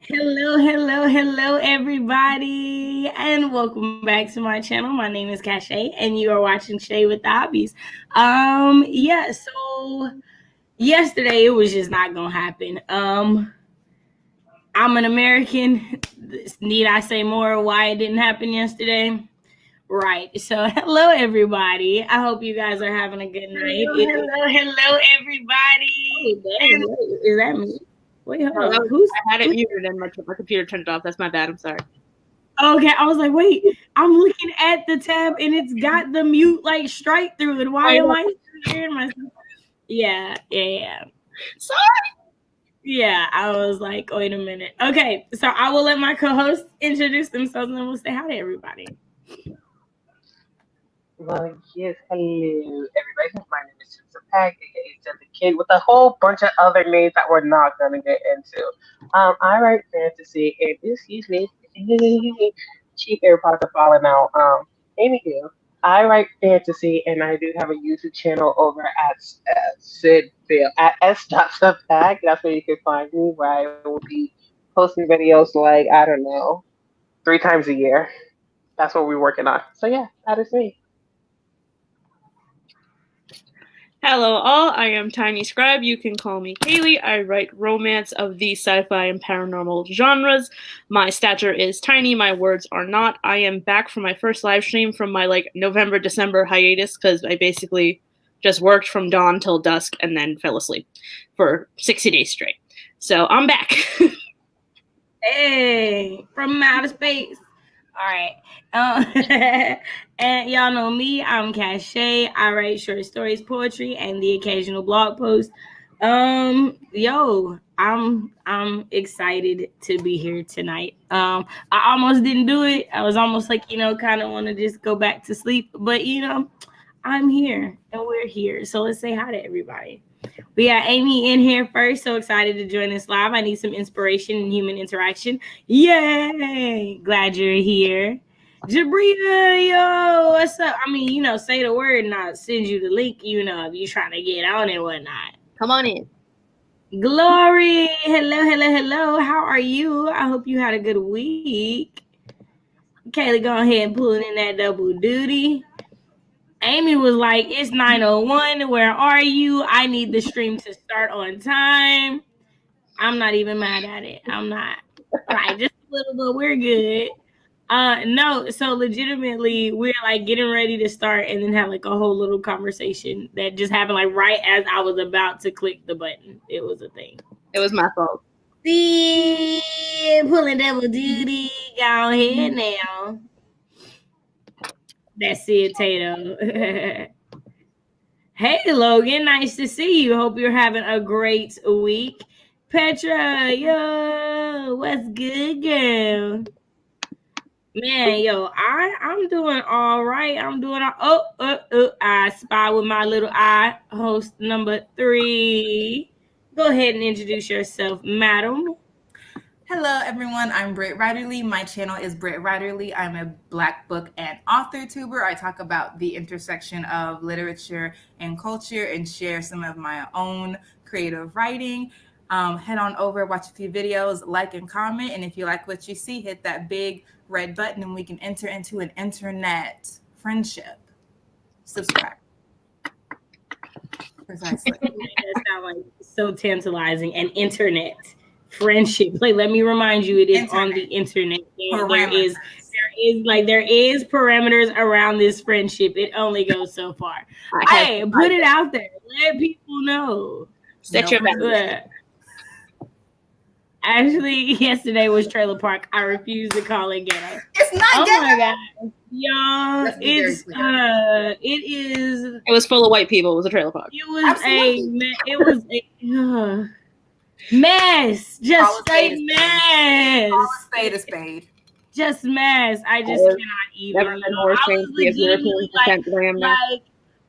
Hello, everybody, and welcome back to my channel. My name is Cache, and you are watching Shay with the Hobbies. So yesterday it was just not gonna happen. I'm an American. Need I say more why it didn't happen yesterday? Right. So, hello, everybody. I hope you guys are having a good night. Hello, everybody. Is that me? Wait, hold on. I had it muted and my computer turned it off. That's my bad. I'm sorry. Okay, I was like, wait, I'm looking at the tab and it's got the mute like straight through it. Why am I hearing myself? Yeah. Sorry. Yeah, I was like, wait a minute. Okay, so I will let my co-hosts introduce themselves and then we'll say hi to everybody. Well, yes, hello, everybody. My name is Susan Pack, aka the Kid, with a whole bunch of other names that we're not gonna get into. I write fantasy, and excuse me, cheap AirPods are falling out. Anywho, I write fantasy, and I do have a YouTube channel over at Sidville at s.pack. That's where you can find me, where I will be posting videos like I don't know, 3 times a year. That's what we're working on. So yeah, that is me. Hello, all. I am Tiny Scribe. You can call me Kaylee. I write romance of the sci-fi and paranormal genres. My stature is tiny. My words are not. I am back from my first live stream from my November, December hiatus because I basically just worked from dawn till dusk and then fell asleep for 60 days straight. So I'm back. Hey, from outer space. All right. And y'all know me. I'm Cache. I write short stories, poetry, and the occasional blog post. I'm excited to be here tonight. I almost didn't do it. I was almost like, kind of want to just go back to sleep. But I'm here and we're here. So let's say hi to everybody. We got Amy in here first. So excited to join us live. I need some inspiration and human interaction. Yay! Glad you're here. Jabrita, yo, what's up? I mean, say the word and I'll send you the link, if you're trying to get on and whatnot. Come on in. Glory, hello. How are you? I hope you had a good week. Kaylee, go ahead and pull in that double duty. Amy was like, it's 9:01. Where are you? I need the stream to start on time. I'm not even mad at it. I'm not. Right, just a little, but we're good. No, so legitimately, we're getting ready to start and then have a whole little conversation that just happened right as I was about to click the button. It was a thing. It was my fault. See, pulling double duty. Go ahead now. That's it, Tato. Hey, Logan. Nice to see you. Hope you're having a great week. Petra, yo, what's good, girl? Man, yo, I'm doing all right. I'm doing I spy with my little eye. Host number 3. Go ahead and introduce yourself, madam. Hello, everyone. I'm Britt Riderly. My channel is Britt Riderly. I'm a Black book and author tuber. I talk about the intersection of literature and culture and share some of my own creative writing. Head on over, watch a few videos, like and comment. And if you like what you see, hit that big red button and we can enter into an internet friendship. Subscribe. Precisely. That sounds so tantalizing. An internet friendship. Let me remind you, it is on the internet. There is parameters around this friendship. It only goes so far. Hey, put it out there. Let people know. Set your boundaries. Actually, yesterday was trailer park. I refuse to call it ghetto. It's not ghetto. Oh my god, y'all! It is. It was full of white people. It was a trailer park. It was a mess. Just straight mess. All a spade is spade. Just mess. I just cannot even.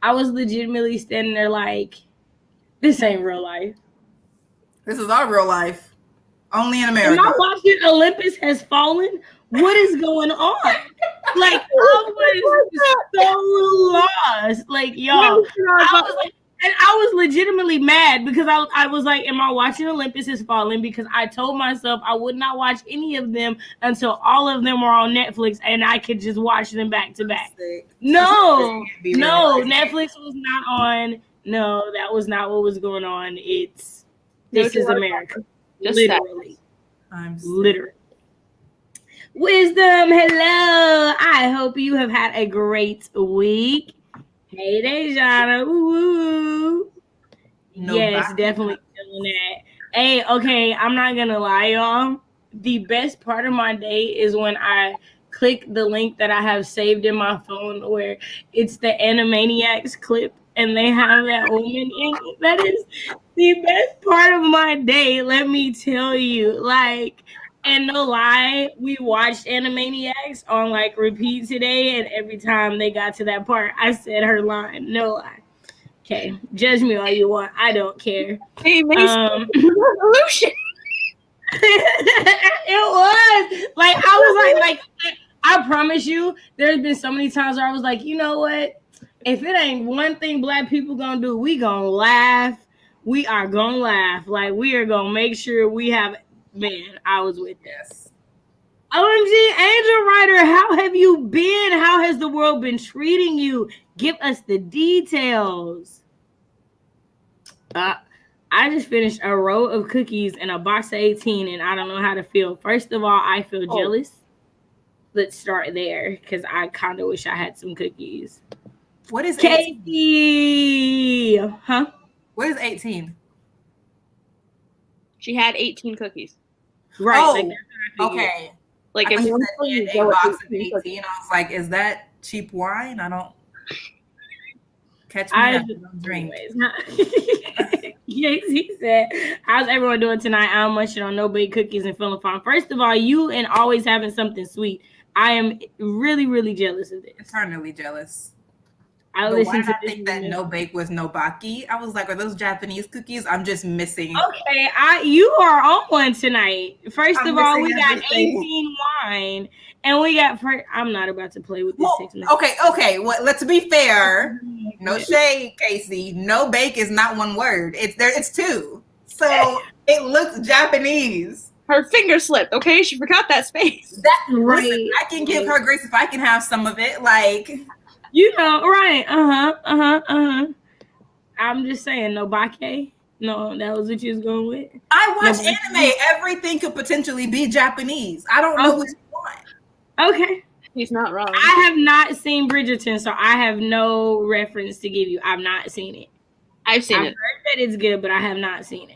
I was legitimately standing there this ain't real life. This is our real life. Only in America. Am I watching Olympus Has Fallen? What is going on? I was so lost. Y'all. I was And I was legitimately mad because I was like, am I watching Olympus Has Fallen? Because I told myself I would not watch any of them until all of them were on Netflix and I could just watch them back to back. No, Netflix was not on. No, that was not what was going on. This is America. Literally. Literally. Wisdom, hello. I hope you have had a great week. Hey, Dejana. Woo. Yes, definitely feeling that. Hey, okay, I'm not gonna lie, y'all. The best part of my day is when I click the link that I have saved in my phone where it's the Animaniacs clip and they have that woman in it. That is the best part of my day, let me tell you. Like, and no lie, we watched Animaniacs on like repeat today, and every time they got to that part, I said her line. No lie. Okay, judge me all you want. I don't care. Hey, revolution. It was like I was like I promise you, there's been so many times where I was like, you know what? If it ain't one thing Black people gonna do, we gonna laugh. We are gonna laugh. Like we are gonna make sure we have. Man, I was with this. OMG, Angel Rider, how have you been? How has the world been treating you? Give us the details. I just finished a row of cookies and a box of 18, and I don't know how to feel. First of all, I feel jealous. Let's start there, because I kind of wish I had some cookies. What is Katie? Huh? What is 18? She had 18 cookies. Right. Oh, like, okay. Like in one point, a box of 18. I was like, is that cheap wine? I don't catch me up. Don't drink. Yes, he said, how's everyone doing tonight? I'm munching on no baked cookies and feeling fine. First of all, you and always having something sweet. I am really, really jealous of this. Eternally jealous. I think that no bake was no baki. I was like, are those Japanese cookies? I'm just missing. Okay, you are on one tonight. First of all, we got 18 wine, and we got. I'm not about to play with this. Okay. Well, let's be fair. No shade, Casey. No bake is not one word. It's two. So it looks Japanese. Her finger slipped. Okay, she forgot that space. That's right. Listen, I can give her grace if I can have some of it. Like. You know, right? I'm just saying, no bake. No, that was what you was going with. I watch anime. Everything could potentially be Japanese. I don't know what you want. Okay. He's not wrong. I have not seen Bridgerton, so I have no reference to give you. I've not seen it. I've seen it. I've heard that it's good, but I have not seen it.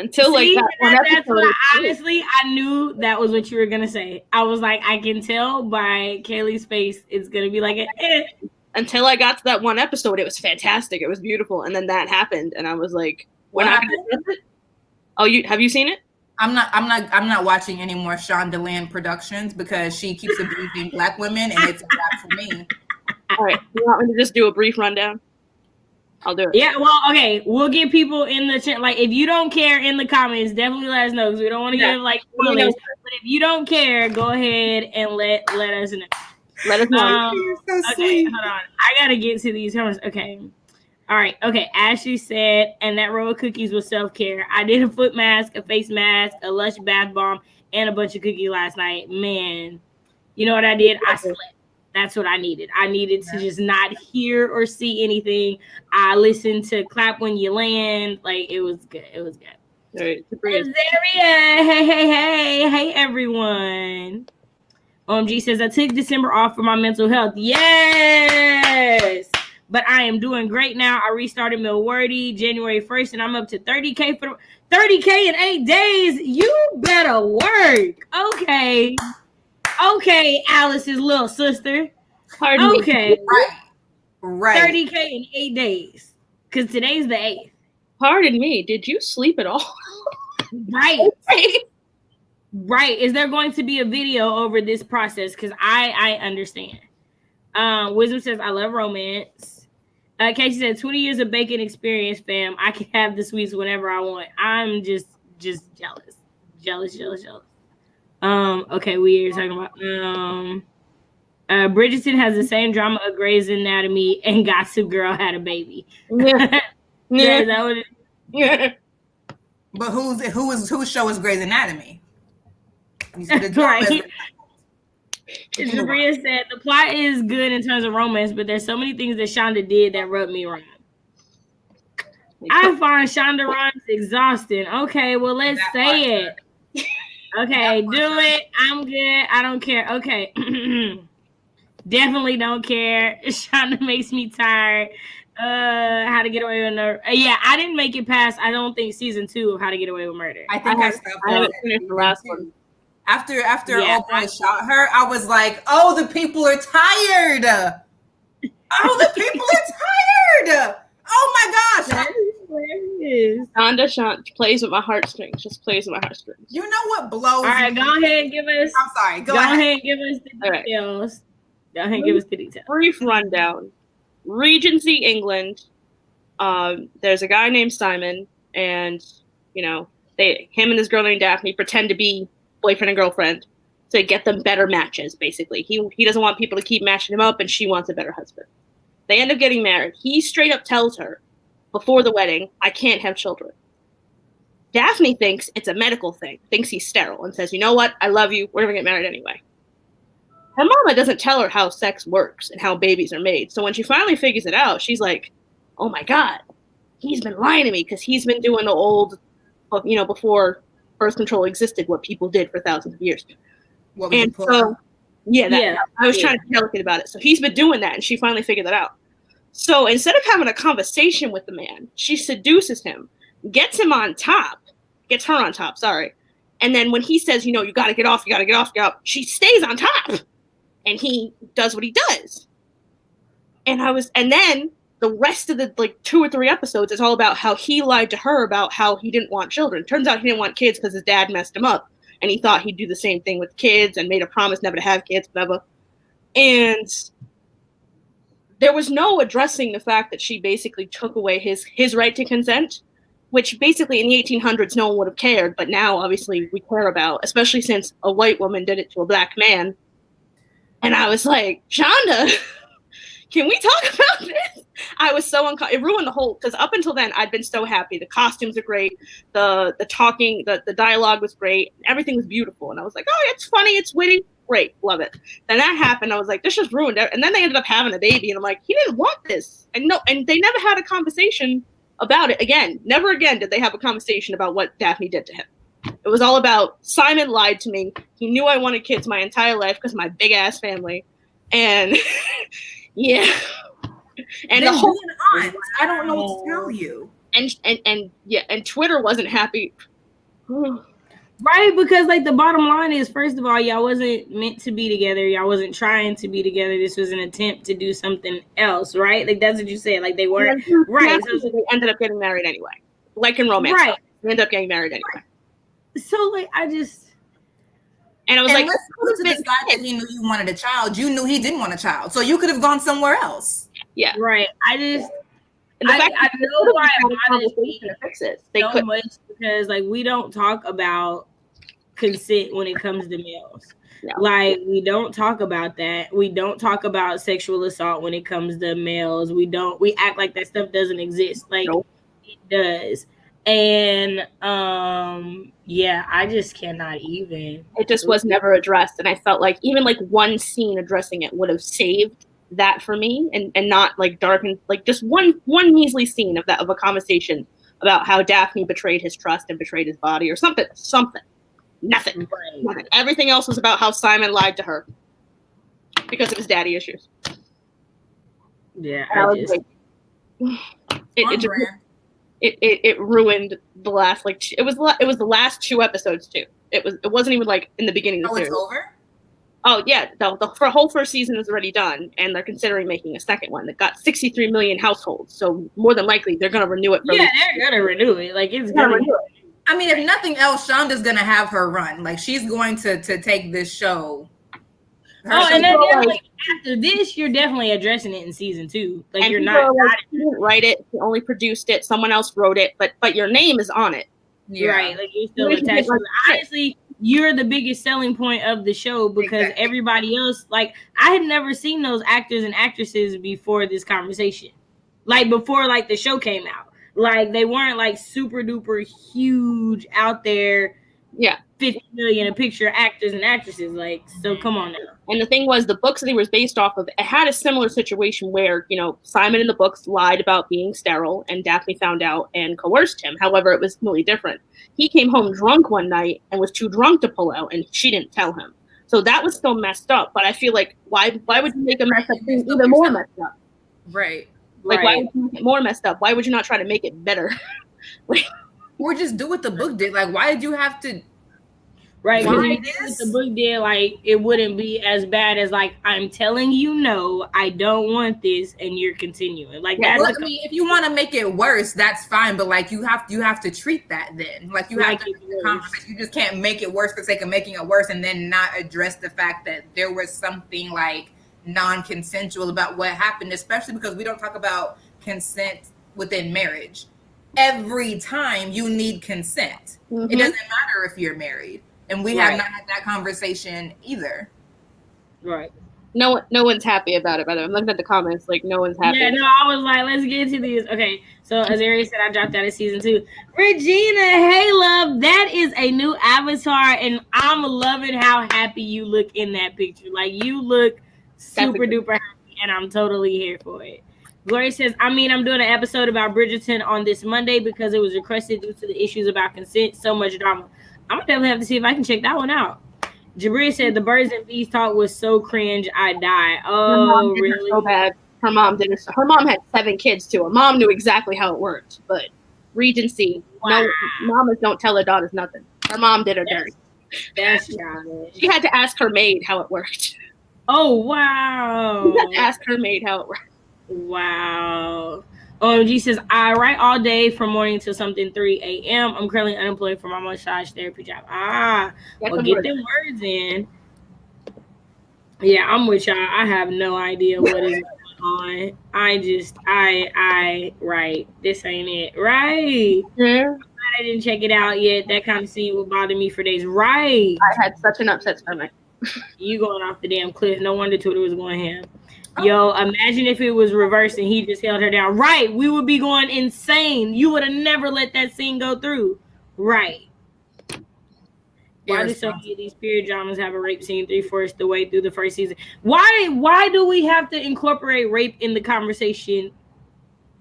Until like that one episode. Honestly, I knew that was what you were gonna say. I was like, I can tell by Kaylee's face, it's gonna be like Until I got to that one episode, it was fantastic. It was beautiful, and then that happened, and I was like, "When I it?" Oh, have you seen it? I'm not watching any more Shondaland productions because she keeps abusing Black women, and it's a wrap for me. All right, you want me to just do a brief rundown? I'll do it. Yeah, well, okay. We'll get people in the chat. Like, if you don't care in the comments, definitely let us know because we don't want to give like spoilers. But if you don't care, go ahead and let us know. Let us know. Okay, hold on. I gotta get to these comments. Okay. All right. Okay. Ashley said, and that row of cookies was self-care. I did a foot mask, a face mask, a Lush bath bomb, and a bunch of cookies last night. Man, you know what I did? I slept. That's what I needed. I needed to just not hear or see anything. I listened to Clap When You Land. Like, it was good. It was good. All right. Zaria, hey, everyone. OMG says, I took December off for my mental health. Yes. But I am doing great now. I restarted Milwordy January 1st, and I'm up to 30K for 30K in 8 days. You better work. Okay. Okay, Alice's little sister. Pardon okay. Me. Right. 30K in 8 days. Because today's the 8th. Pardon me. Did you sleep at all? Right. Right. Is there going to be a video over this process? Because I understand. Wisdom says, I love romance. Casey said, 20 years of baking experience, fam. I can have the sweets whenever I want. I'm just jealous. Okay, we are talking about Bridgerton has the same drama of Grey's Anatomy, and Gossip Girl had a baby. Yeah. Yeah, is that what it Yeah. But whose show is Grey's Anatomy? Right. Jabria said the plot is good in terms of romance, but there's so many things that Shonda did that rubbed me wrong. I find Shonda Rhimes exhausting. Okay, well, let's say it. Okay, do it. I'm good. I don't care. Okay. Definitely don't care. Shonda makes me tired. How to Get Away with Murder. Yeah, I didn't make it past, I don't think, season 2 of How to Get Away with Murder. I think I stopped. I haven't finished the last one. After old boy shot her, I was like, oh, the people are tired. Oh, the people are tired. Oh my gosh. Shonda plays with my heartstrings. Just plays with my heartstrings. You know what blows? All right, go ahead and give us. I'm sorry. Go ahead ahead and give us the details. Go ahead and give us the details. Brief rundown. Regency, England. There's a guy named Simon, and him and this girl named Daphne pretend to be boyfriend and girlfriend to get them better matches. Basically, he doesn't want people to keep matching him up, and she wants a better husband. They end up getting married. He straight up tells her before the wedding, I can't have children. Daphne thinks it's a medical thing, thinks he's sterile, and says, you know what? I love you. We're going to get married anyway. Her mama doesn't tell her how sex works and how babies are made. So when she finally figures it out, she's like, oh my God, he's been lying to me because he's been doing the old, before birth control existed, what people did for thousands of years. I was trying to be delicate about it. So he's been doing that, and she finally figured that out. So instead of having a conversation with the man, she seduces him, gets her on top, and then when he says, you got to get off, she stays on top, and he does what he does. And then the rest of the 2 or 3 episodes is all about how he lied to her about how he didn't want children. Turns out he didn't want kids because his dad messed him up, and he thought he'd do the same thing with kids and made a promise never to have kids, whatever. And there was no addressing the fact that she basically took away his right to consent, which basically in the 1800s no one would have cared, but now obviously we care about, especially since a white woman did it to a black man. And I was like, Shonda, can we talk about this? I was so it ruined the whole, because up until then I'd been so happy. The costumes are great, the talking, the dialogue was great, everything was beautiful, and I was like, oh, it's funny, it's witty. Great, love it. Then that happened. I was like, this just ruined it. And then they ended up having a baby, and I'm like, he didn't want this. And they never had a conversation about it again. Never again did they have a conversation about what Daphne did to him. It was all about Simon lied to me. He knew I wanted kids my entire life because of my big ass family, and yeah. And the whole aunt, I don't know what to tell you. And Twitter wasn't happy. Right, because the bottom line is, first of all, y'all wasn't meant to be together. Y'all wasn't trying to be together. This was an attempt to do something else, right? That's what you said. They weren't right. So they ended up getting married anyway. Like in romance, right? They ended up getting married anyway. Right. So I just, and I was like, let's to decide that he knew you wanted a child. You knew he didn't want a child, so you could have gone somewhere else. Yeah, right. I know why it bothers me to fix it so much, because we don't talk about consent when it comes to males. No. We don't talk about that. We don't talk about sexual assault when it comes to males. We act like that stuff doesn't exist. Nope. It does. And I just cannot even. It just was never addressed, and I felt like even one scene addressing it would have saved that for me, and not darkened just one measly scene of a conversation about how Daphne betrayed his trust and betrayed his body or something. Nothing. Right. Nothing. Everything else was about how Simon lied to her because of his daddy issues. Yeah, it ruined the last it was the last 2 episodes too. It wasn't even in the beginning of the series. It's over? Oh yeah, the whole first season is already done, and they're considering making a second one that got 63 million households. So more than likely they're gonna renew it. They're gonna renew it. It's gonna renew it. I mean, if nothing else, Shonda's gonna have her run. She's going to take this show. And then after this, you're definitely addressing it in season 2. You're not. You didn't write it. You only produced it. Someone else wrote it, but your name is on it. Yeah. Right. You're still attached. Honestly, you're the biggest selling point of the show because everybody else, like, I had never seen those actors and actresses before this conversation. Like, before, like, the show came out. Like, they weren't, like, super duper huge out there. Yeah. 50 million a picture actors and actresses. Like, so come on now. And the thing was, the books that he was based off of, it had a similar situation where, you know, Simon in the books lied about being sterile and Daphne found out and coerced him. However, it was completely different. He came home drunk one night and was too drunk to pull out, and she didn't tell him. So that was still messed up. But I feel like, why would you make a messed up thing even more messed up? Right. Like, why would you make it more messed up? Why would you not try to make it better? Or just do what the book did. Like, why did you have to... Right, because if the book did, like, it wouldn't be as bad as, like, I'm telling you no, I don't want this, and you're continuing. Like, that's I mean, if you want to make it worse, that's fine, but, like, you have to treat that then. Like, you have to conversation. You just can't make it worse for the sake of making it worse and then not address the fact that there was something, like, non-consensual about what happened, especially because we don't talk about consent within marriage. Every time you need consent. Mm-hmm. It doesn't matter if you're married. And we have not had that conversation either. Right. No one's happy about it, by the way. I'm looking at the comments, like, no one's happy. Yeah, no, I was like, let's get to these. Okay, so as Ari said, I dropped out of season 2. Regina, hey, love, that is a new avatar, and I'm loving how happy you look in that picture. Like, you look super duper happy, and I'm totally here for it. Gloria says, I'm doing an episode about Bridgerton on this Monday because it was requested due to the issues about consent. So much drama. I'm gonna definitely have to see if I can check that one out. Jabria said the birds and bees talk was so cringe, I die. Oh, really? So bad. Her mom did it. Her mom had 7 kids too. Her mom knew exactly how it worked, but Regency, no, mamas don't tell their daughters nothing. Her mom did her dirty. That's childish. She had to ask her maid how it worked. Oh wow! She had to ask her maid how it worked. Wow. OMG says, I write all day from morning till something 3 a.m. I'm currently unemployed for my massage therapy job. Well, get them words in. Yeah, I'm with y'all. I have no idea what is going on. I right. This ain't it. Right. Yeah. I didn't check it out yet. That kind of scene would bother me for days. Right. I had such an upset stomach. You going off the damn cliff. No wonder Twitter was going ham. Yo, imagine if it was reversed and he just held her down. Right. We would be going insane. You would have never let that scene go through. Right. Why do so many of these period dramas have a rape scene 3/4 the way through the first season? Why do we have to incorporate rape in the conversation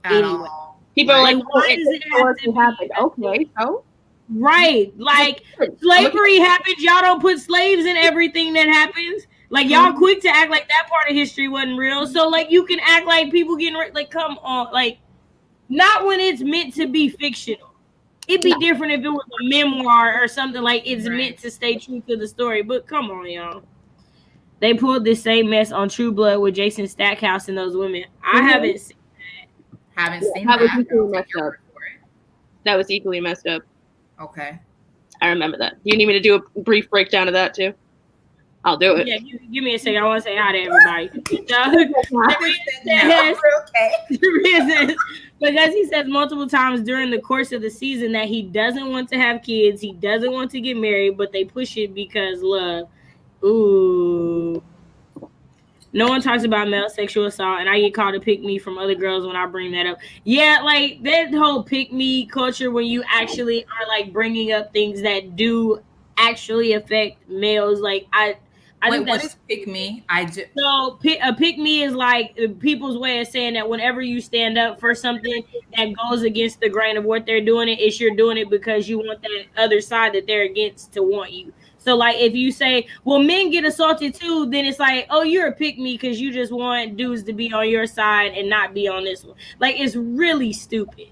anyway? People are like, why does it have to happen? Okay, so right. Like, slavery happens. Y'all don't put slaves in everything that happens. Like, y'all quick to act like that part of history wasn't real. So, like, you can act like people getting like, come on, like, not when it's meant to be fictional. It'd be different if it was a memoir or something like it's meant to stay true to the story. But come on, y'all. They pulled this same mess on True Blood with Jason Stackhouse and those women. I haven't seen that. Haven't seen that. That was equally messed up. Okay. I remember that. Do you need me to do a brief breakdown of that too? I'll do it. Yeah, give me a second. I want to say hi to everybody. Because he says multiple times during the course of the season that he doesn't want to have kids, he doesn't want to get married, but they push it because love. Ooh. No one talks about male sexual assault, and I get called a pick-me from other girls when I bring that up. Yeah, like that whole pick-me culture when you actually are like bringing up things that do actually affect males. Like I think what is pick me? So a pick me is like people's way of saying that whenever you stand up for something that goes against the grain of what they're doing, it's you're doing it because you want that other side that they're against to want you. So like if you say, well, men get assaulted too, then it's like, oh, you're a pick me because you just want dudes to be on your side and not be on this one. Like it's really stupid.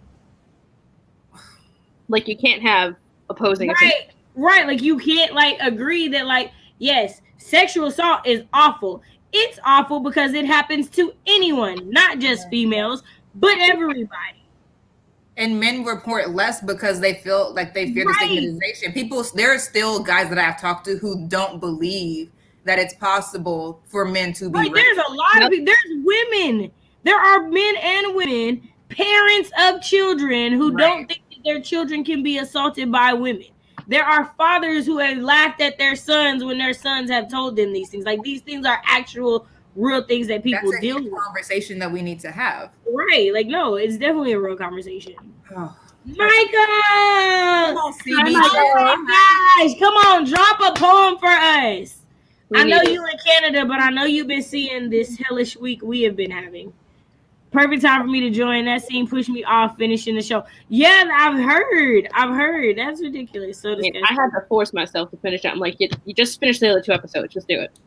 Like you can't have opposing opinions. Right. Like you can't like agree that like, yes, sexual assault is awful. It's awful because it happens to anyone, not just females, but everybody. And men report less because they feel like they fear the stigmatization. There are still guys that I've talked to who don't believe that it's possible for men to be raped. There's a lot of people. There's women. There are men and women, parents of children who don't think that their children can be assaulted by women. There are fathers who have laughed at their sons when their sons have told them these things. Like, these things are actual real things that people That's a deal huge with. conversation that we need to have. Right. Like, no, it's definitely a real conversation. Oh, Michael! come on, Oh my gosh. Come on, drop a poem for us. I know you in Canada, but I know you've been seeing this hellish week we have been having. Perfect time for me to join. That scene pushed me off finishing the show. Yeah, I've heard. That's ridiculous. So disgusting. I had to force myself to finish it. I'm like, you just finished the other 2 episodes. Just do it.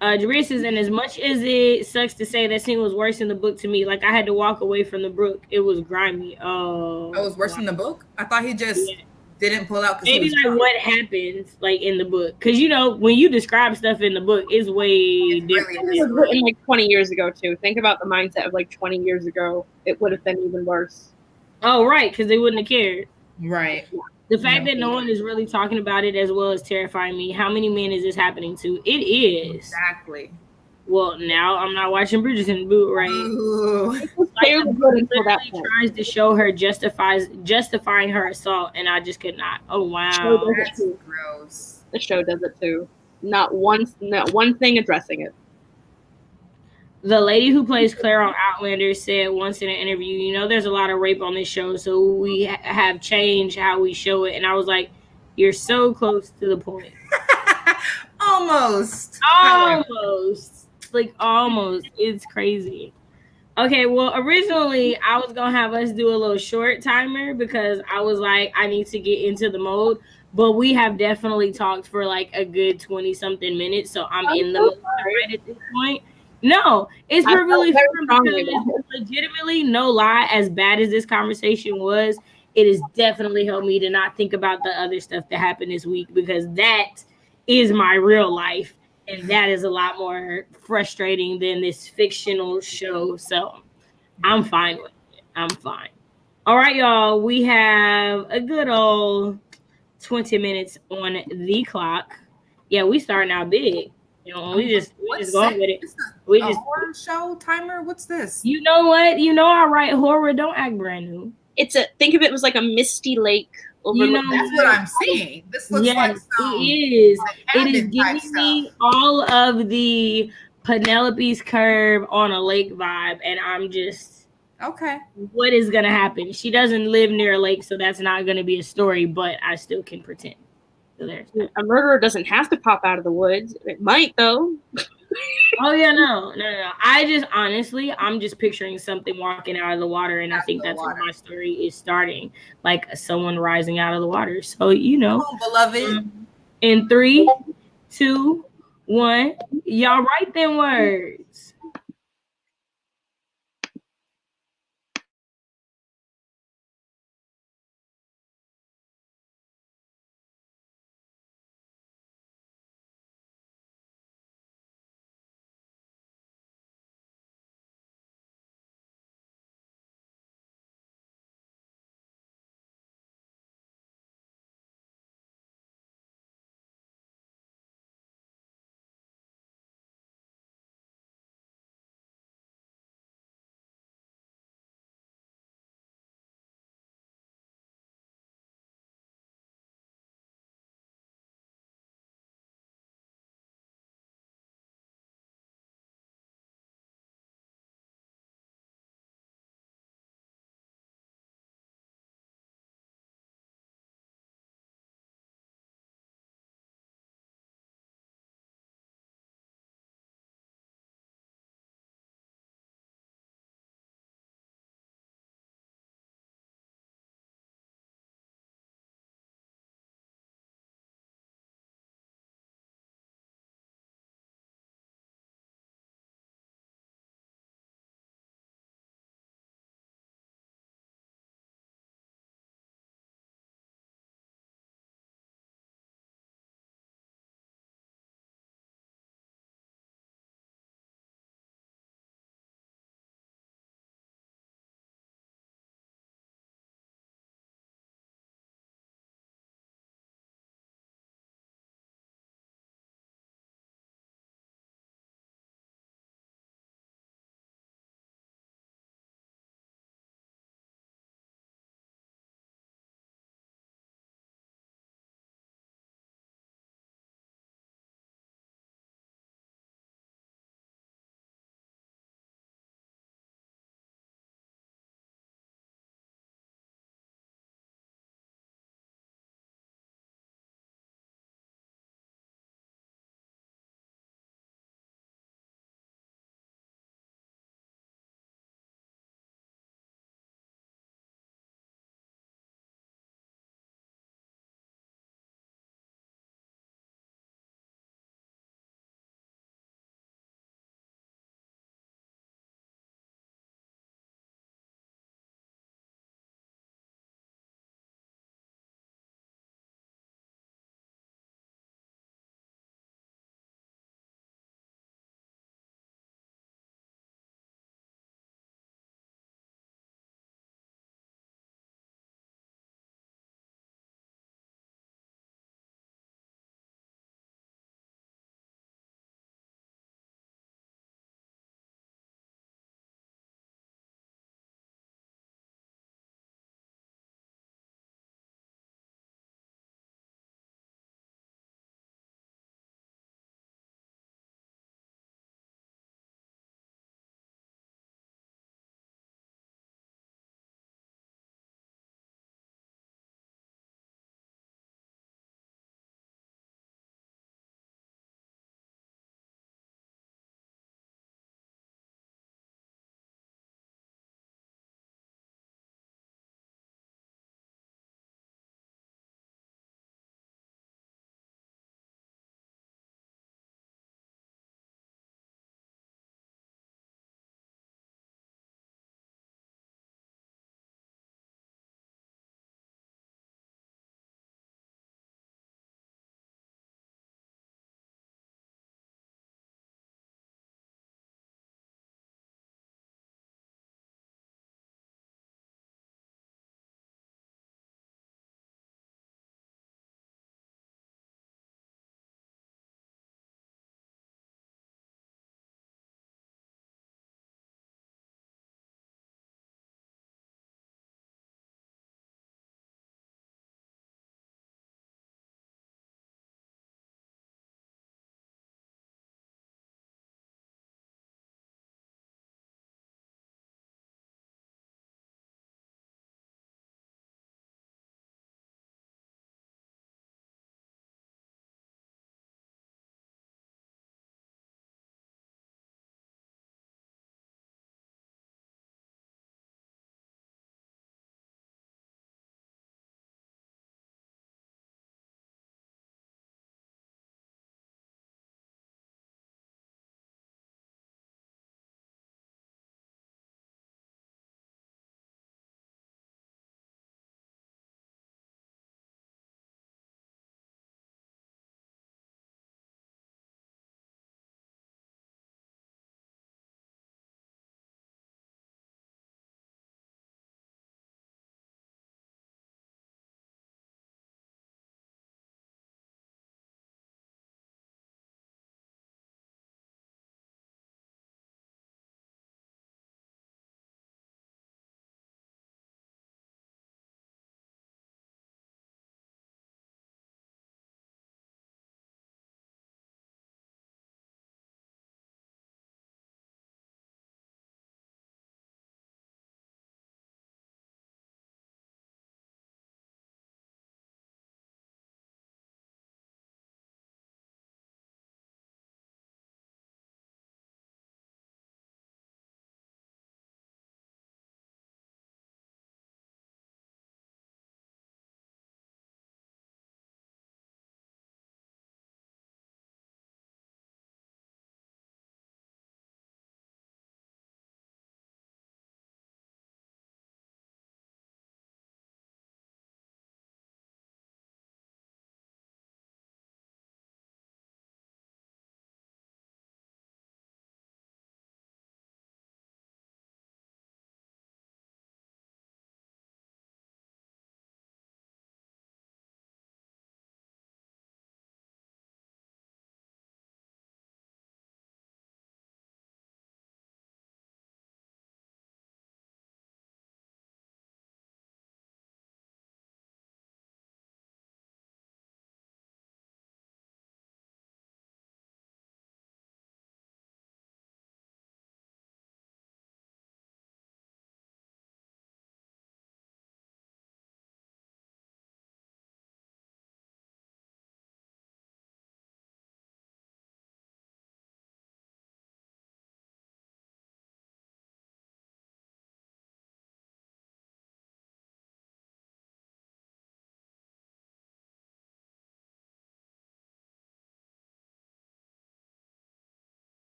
Jareer says, and as much as it sucks to say that scene was worse in the book to me, like I had to walk away from the book. It was grimy. Oh, it was worse in the book? I thought he just didn't pull out. Maybe like what happens like in the book, because you know when you describe stuff in the book, it's way different. It was written like 20 years ago too. Think about the mindset of like 20 years ago. It would have been even worse. Oh, right, because they wouldn't have cared. Right. The fact that no one is really talking about it as well is terrifying me. How many men is this happening to? It is. Exactly. Well, now I'm not watching Bridgerton, boot, right? Like, literally tries to show her justifying her assault, and I just could not. Oh wow, that's gross. The show does it too. Not one thing addressing it. The lady who plays Claire on Outlander said once in an interview, you know, there's a lot of rape on this show, so we have changed how we show it. And I was like, you're so close to the point. Almost. Like, almost. It's crazy. Okay, well, originally, I was going to have us do a little short timer because I was like, I need to get into the mode. But we have definitely talked for like a good 20-something minutes, so I'm in the mode right at this point. No, it's perfectly fine. Legitimately, no lie, as bad as this conversation was, it has definitely helped me to not think about the other stuff that happened this week, because that is my real life, and that is a lot more frustrating than this fictional show. So I'm fine with it. I'm fine. All right, y'all. We have a good old 20 minutes on the clock. Yeah, we starting out big. You know, we just going with it. We just horror show timer. What's this? You know what? You know I write horror. Don't act brand new. Think of it as like a misty lake. You know, that's what I'm seeing. This looks like some. It is. It is giving me all of the Penelope's Curve on a lake vibe, and I'm just okay. What is gonna happen? She doesn't live near a lake, so that's not gonna be a story. But I still can pretend. So a murderer doesn't have to pop out of the woods. It might, though. Oh yeah, no. I just honestly, I'm just picturing something walking out of the water, and I think that's where my story is starting, like someone rising out of the water. So you know, beloved. In 3, 2, 1, y'all write them words.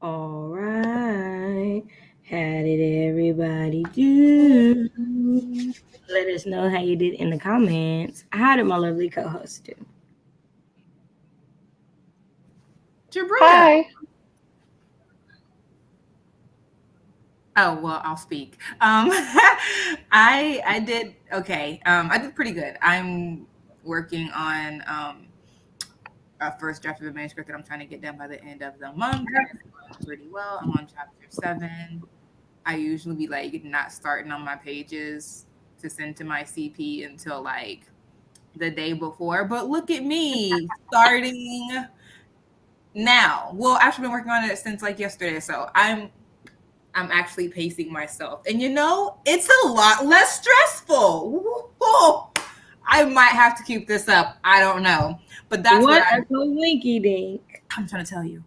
All right. How did everybody do? Let us know how you did in the comments. How did my lovely co-host do? Jabria. Hi. Oh well, I'll speak. I did okay. I did pretty good. I'm working on a first draft of a manuscript that I'm trying to get done by the end of the month. And it's going pretty well. I'm on chapter 7. I usually be like not starting on my pages to send to my CP until like the day before. But look at me starting now. Well, I've been working on it since like yesterday, so I'm actually pacing myself. And you know, it's a lot less stressful. Woo-hoo. I might have to keep this up. I don't know. But that's what a winky dink. I'm trying to tell you.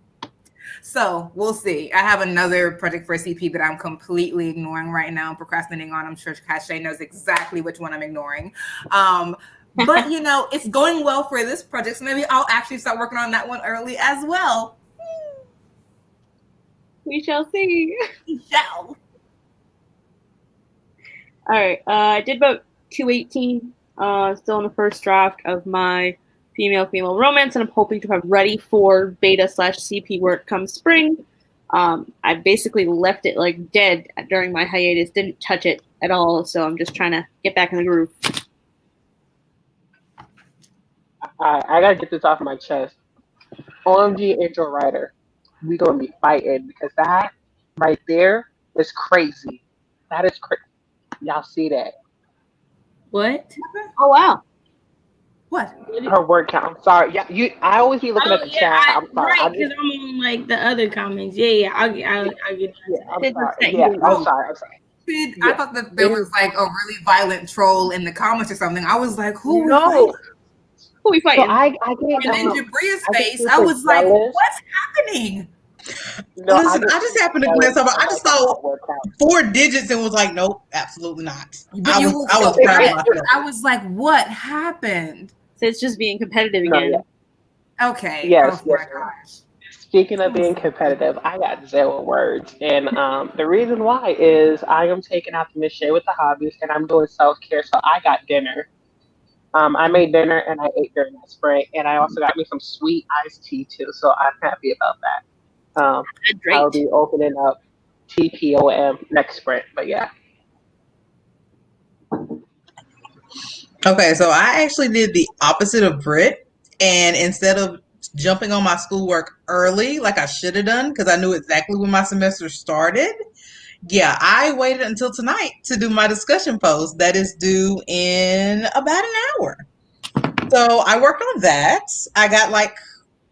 So we'll see. I have another project for CP that I'm completely ignoring right now, procrastinating on. I'm sure Cache knows exactly which one I'm ignoring. But you know, it's going well for this project, so maybe I'll actually start working on that one early as well. We shall see. We shall. All right. I did about 218. Still in the first draft of my female romance, and I'm hoping to have ready for beta/CP work come spring. I basically left it like dead during my hiatus, didn't touch it at all, so I'm just trying to get back in the groove. I gotta get this off my chest. OMG intro writer, we gonna be fighting because that right there is crazy. That is crazy. Y'all see that? What? Oh wow. What? Her word count. I'm sorry. Yeah, you. I always be looking at the chat. I'm sorry. Right, because I'm on like the other comments. Yeah. I'll get. Yeah, I'm sorry. Say, Yeah, I'm sorry. I thought that there was like a really violent troll in the comments or something. I was like, who? No. Who we fighting? So I And get. in Jabria's I get face, I was like, jealous. what's happening? No, Listen, I just happened to glance over. I just saw 4 digits and was like, nope, absolutely not. But I was proud of myself. I was like, what happened? So it's just being competitive again. Yeah. Okay. Yes. Oh my gosh. Speaking of being competitive, I got 0 words, and the reason why is I am taking out the Michelle with the hobbies, and I'm doing self-care. So I got dinner. I made dinner and I ate during that spring, and I also got me some sweet iced tea too. So I'm happy about that. I'll be opening up TPOM next sprint, but yeah. Okay, so I actually did the opposite of Brit, and instead of jumping on my schoolwork early like I should have done because I knew exactly when my semester started, yeah, I waited until tonight to do my discussion post that is due in about an hour. So I worked on that. I got like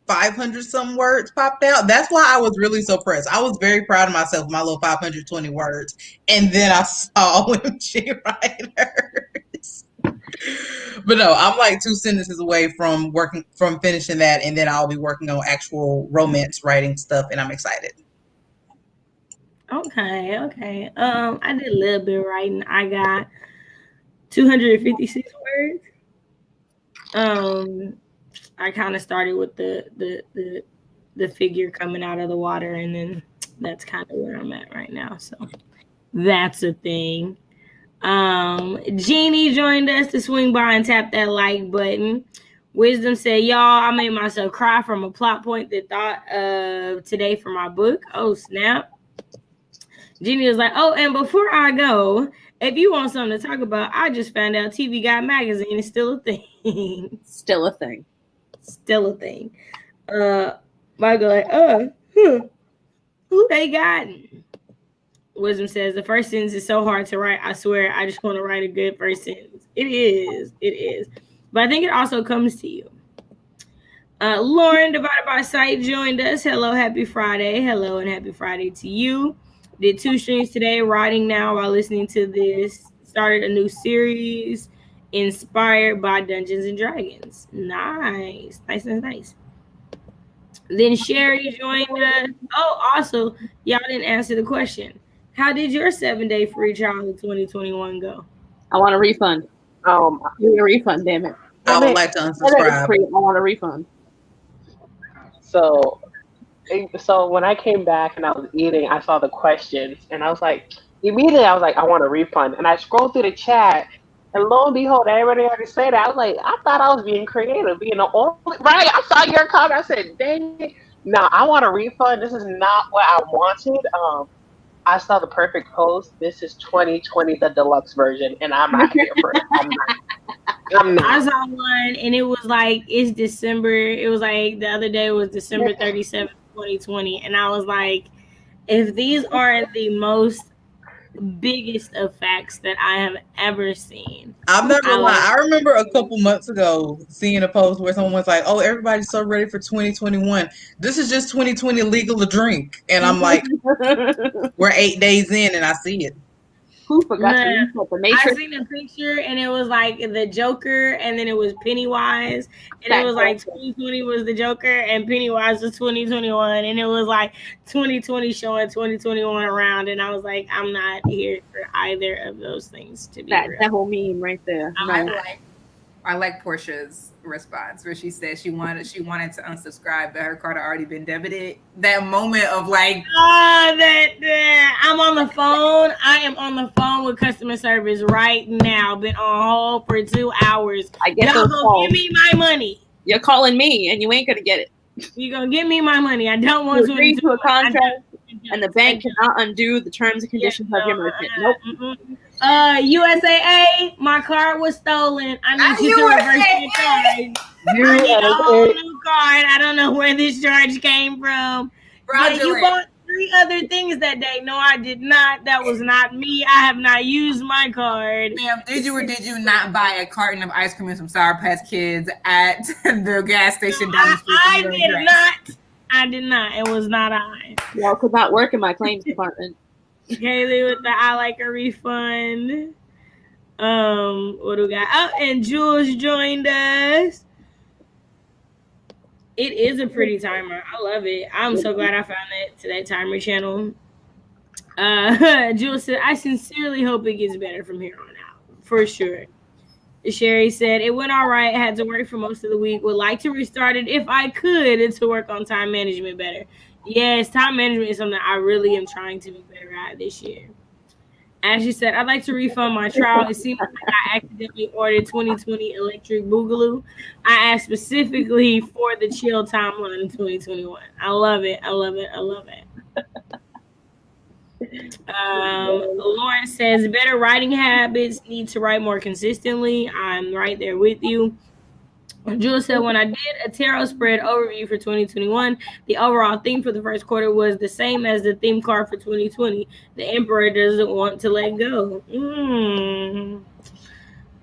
500 some words popped out. That's why I was really so pressed. I was very proud of myself, my little 520 words. And then I saw OMG writers. But no, I'm like 2 sentences away from finishing that, and then I'll be working on actual romance writing stuff, and I'm excited. Okay. I did a little bit of writing. I got 256 words. I kind of started with the figure coming out of the water, and then that's kind of where I'm at right now. So that's a thing. Jeannie joined us to swing by and tap that like button. Wisdom said, y'all, I made myself cry from a plot point that thought of today for my book. Oh, snap. Jeannie was like, oh, and before I go, if you want something to talk about, I just found out TV Guide magazine is still a thing. Still a thing. Still a thing. Michael like, who they gotten? Wisdom says the first sentence is so hard to write. I swear, I just want to write a good first sentence. It is. But I think it also comes to you. Lauren, divided by sight, joined us. Hello, happy Friday. Hello, and happy Friday to you. Did 2 streams today, writing now while listening to this. Started a new series inspired by Dungeons and Dragons. Nice. Then Sherry joined us. Oh, also, y'all didn't answer the question. How did your 7-day free trial of 2021 go? I want a refund. Give me a refund, damn it. I would like to unsubscribe. I want a refund. So So when I came back and I was eating, I saw the questions and I was like, immediately I was like, I want a refund. And I scrolled through the chat and lo and behold, everybody already said that. I was like, I thought I was being creative, being the only right. I saw your comment. I said, dang it. No, I want a refund. This is not what I wanted. I saw the perfect post. This is 2020, the deluxe version, and I'm not here for it. I'm I not. saw one and it was like it's December. It was like the other day was December 37th, 2020. And I was like, if these aren't the most biggest of facts that I have ever seen. I'm not gonna lie. like, I remember a couple months ago seeing a post where someone was like, "Oh, everybody's so ready for 2021. This is just 2020 legal to drink," and I'm like, "We're 8 days in, and I see it." Who forgot to reset the I Matrix? seen a picture and it was like the Joker and then it was Pennywise and it was like 2020 was the Joker and Pennywise was 2021 and it was like 2020 showing 2021 around and I was like, I'm not here for either of those things to be real. That whole meme right there. I like Portia's response where she said she wanted to unsubscribe, but her card had already been debited. That moment of like, I'm on the phone. I am on the phone with customer service right now. Been on hold for 2 hours. I get y'all gonna give me my money. You're calling me, and you ain't gonna get it. You're gonna give me my money. I don't want to agree to a contract, and the bank cannot undo the terms and conditions of your merchant. Nope. USAA, my card was stolen. I need you to reverse your card. I need a whole new card. I don't know where this charge came from. But you bought 3 other things that day. No, I did not. That was not me. I have not used my card. Ma'am, did you or did you not buy a carton of ice cream and some Sour Patch Kids at the gas station down the street? I did not. I did not. It was not I. Y'all could not work in my claims department. Kaylee with the I like a refund. What do we got? Oh, and Jules joined us. It is a pretty timer. I love it. I'm so glad I found it to that timer channel. Jules said, I sincerely hope it gets better from here on out. For sure. Sherry said, it went all right. Had to work for most of the week. Would like to restart it if I could and to work on time management better. Yes, time management is something I really am trying to be better at this year. Ashley said, I'd like to refund my trial. It seems like I accidentally ordered 2020 Electric Boogaloo. I asked specifically for the chill timeline in 2021. I love it. I love it. I love it. Lauren says, better writing habits. Need to write more consistently. I'm right there with you. Jules said, when I did a tarot spread overview for 2021, the overall theme for the first quarter was the same as the theme card for 2020. The Emperor doesn't want to let go.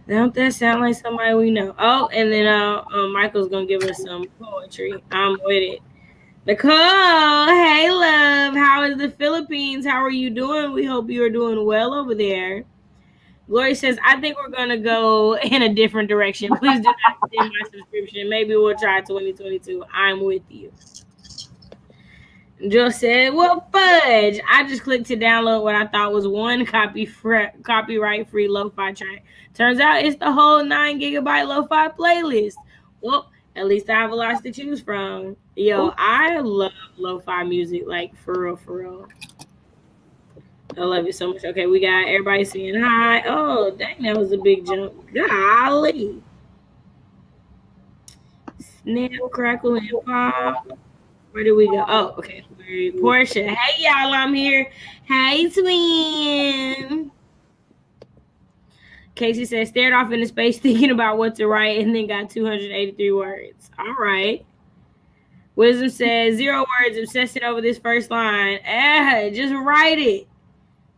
Don't that sound like somebody we know? Oh, and then Michael's going to give us some poetry. I'm with it. Nicole, hey, love. How is the Philippines? How are you doing? We hope you are doing well over there. Glory says, I think we're going to go in a different direction. Please do not extend my subscription. Maybe we'll try 2022. I'm with you. Joe said, well, fudge. I just clicked to download what I thought was one copyright-free lo-fi track. Turns out it's the whole 9 gigabyte lo-fi playlist. Well, at least I have a lot to choose from. Yo, I love lo-fi music, like, for real, for real. I love it so much. Okay, we got everybody saying hi. Oh, dang, that was a big jump. Golly. Snap, crackle, and pop. Where do we go? Oh, okay. Portia. Hey, y'all, I'm here. Hey, twin. Casey says, stared off into space thinking about what to write and then got 283 words. All right. Wisdom says, 0 words, obsessing over this first line. Just write it.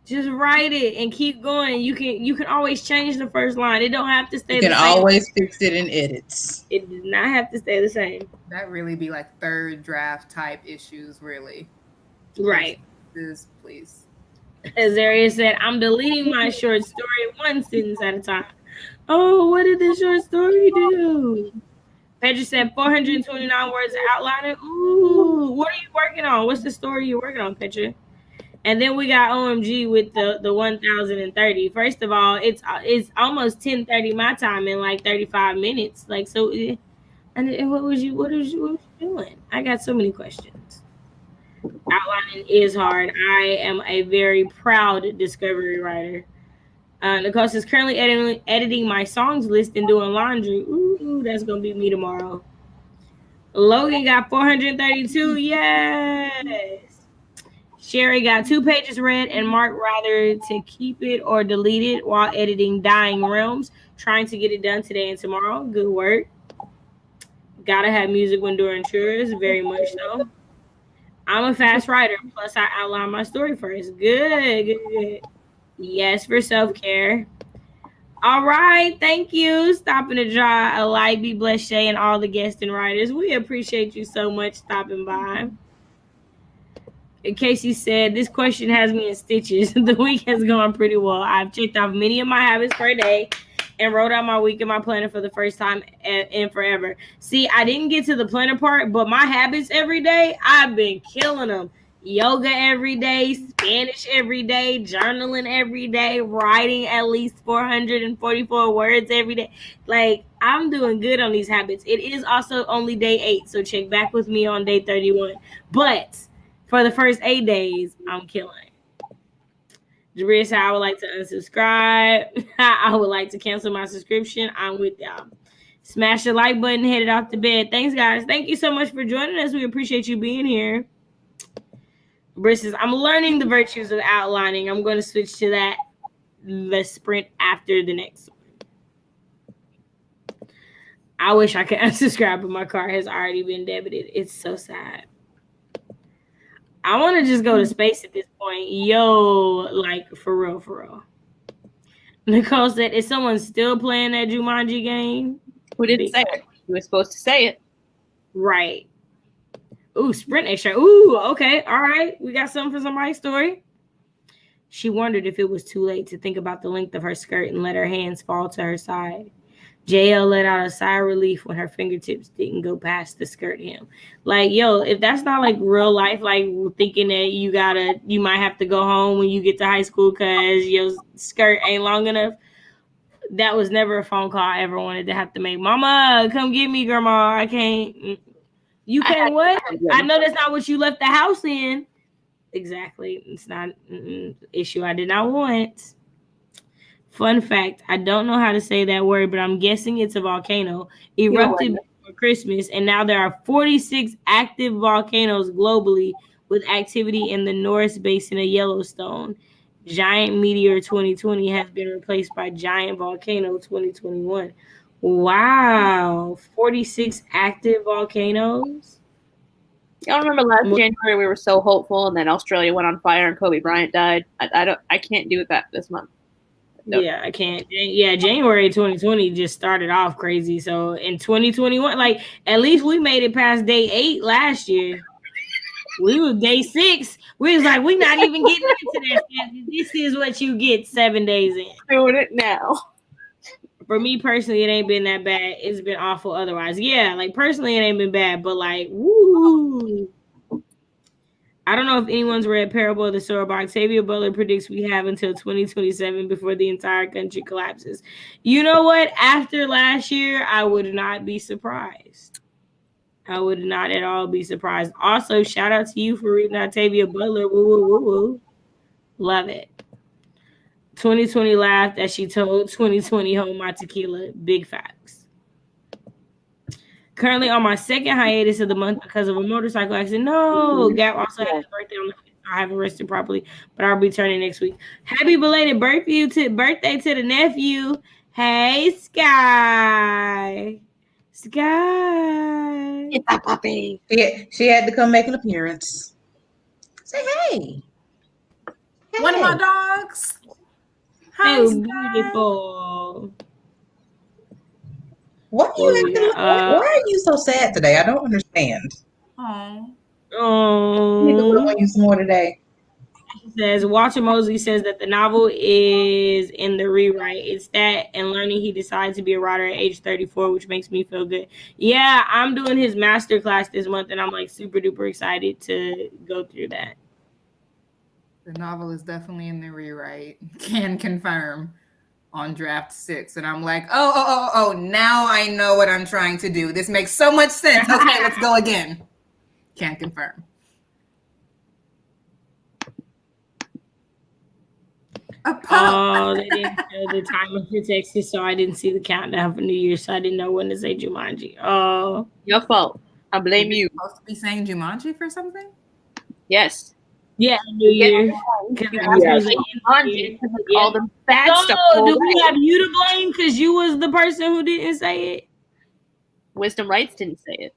Just write it and keep going. You can always change the first line. It don't have to stay the same. You can always fix it in edits. It does not have to stay the same. That really be like third draft type issues, really. Right. Please. Azaria said, I'm deleting my short story 1 sentence at a time. Oh, what did the short story do? Pedro said 429 words of outlining. Ooh, what are you working on? What's the story you're working on, Pedro? And then we got OMG with the 1030. First of all, it's almost 10:30 my time in like 35 minutes. Like, so, and what was you doing? I got so many questions. Outlining is hard. I am a very proud discovery writer. Nicole is currently editing my songs list and doing laundry. Ooh, that's gonna be me tomorrow. Logan got 432. Yes. Sherry got 2 pages read, and Mark rather to keep it or delete it while editing Dying Realms. Trying to get it done today and tomorrow. Good work. Gotta have music when doing chores. Very much so. I'm a fast writer. Plus, I outline my story first. Good. Yes, for self-care. All right. Thank you. Stopping to draw a light. Be blessed, Shay, and all the guests and writers. We appreciate you so much stopping by. In case you said, this question has me in stitches. The week has gone pretty well. I've checked off many of my habits per day and wrote out my week in my planner for the first time in forever. See, I didn't get to the planner part, but my habits every day, I've been killing them. Yoga every day, Spanish every day, journaling every day, writing at least 444 words every day. Like, I'm doing good on these habits. It is also only day 8, so check back with me on day 31. But for the first 8 days, I'm killing it. Jabria said, I would like to unsubscribe. I would like to cancel my subscription. I'm with y'all. Smash the like button, headed off to bed. Thanks, guys. Thank you so much for joining us. We appreciate you being here. Britt says, I'm learning the virtues of outlining. I'm going to switch to that the sprint after the next one. I wish I could unsubscribe, but my card has already been debited. It's so sad. I want to just go to space at this point. Yo, like, for real. Nicole said, is someone still playing that Jumanji game? Who didn't say it? You were supposed to say it. Right. Ooh, sprint extra. Ooh, okay. All right. We got something for somebody's story. She wondered if it was too late to think about the length of her skirt and let her hands fall to her side. JL let out a sigh of relief when her fingertips didn't go past the skirt hem. Like, yo, if that's not like real life, like thinking that you might have to go home when you get to high school because your skirt ain't long enough. That was never a phone call I ever wanted to have to make. Mama, come get me, grandma. I can't. You can't what? I know that's not what you left the house in. Exactly. It's not an issue I did not want. Fun fact, I don't know how to say that word, but I'm guessing it's a volcano. Erupted for Christmas, and now there are 46 active volcanoes globally with activity in the Norris Basin of Yellowstone. Giant Meteor 2020 has been replaced by Giant Volcano 2021. Wow, 46 active volcanoes. Y'all remember last January we were so hopeful, and then Australia went on fire and Kobe Bryant died. I can't do it that this month. Nope. Yeah, I can't. Yeah, January 2020 just started off crazy. So in 2021, like at least we made it past day 8 last year. We were day 6. We was like, we're not even getting into that. This is what you get 7 days in. Doing it now. For me personally, it ain't been that bad. It's been awful otherwise. Yeah, like personally, it ain't been bad, but like, woo. I don't know if anyone's read Parable of the Sower, but Octavia Butler predicts we have until 2027 before the entire country collapses. You know what? After last year, I would not be surprised. I would not at all be surprised. Also, shout out to you for reading Octavia Butler. Woo, woo, woo, woo. Love it. 2020 laughed as she told 2020 hold my tequila. Big facts. Currently on my second hiatus of the month because of a motorcycle accident. No, Gap also had his birthday on the 5th. I haven't rested properly, but I'll be turning next week. Happy belated birthday to the nephew. Hey, Sky. Sky. It's a puppy. She had to come make an appearance. Say hey. One of my dogs. Hi, Oh, Sky. beautiful. Why are you so sad today? I don't understand. Oh. You need to love on you some more today. Says Walter Mosley says that the novel is in the rewrite. It's that and learning he decided to be a writer at age 34, which makes me feel good. Yeah, I'm doing his master class this month, and I'm like super duper excited to go through that. The novel is definitely in the rewrite. Can confirm on draft 6, and I'm like, oh, now I know what I'm trying to do. This makes so much sense. Okay, let's go again. Can confirm. A pup. Oh, they didn't show the timer for Texas, so I didn't see the countdown for New Year, so I didn't know when to say Jumanji. Oh, Your fault. I blame you. Supposed to be saying Jumanji for something? Yes. yeah, New Year. Because I'm supposed to end the year. Yeah. All the bad stuff. So, do we have you to blame because you was the person who didn't say it? Wisdom Rights didn't say it.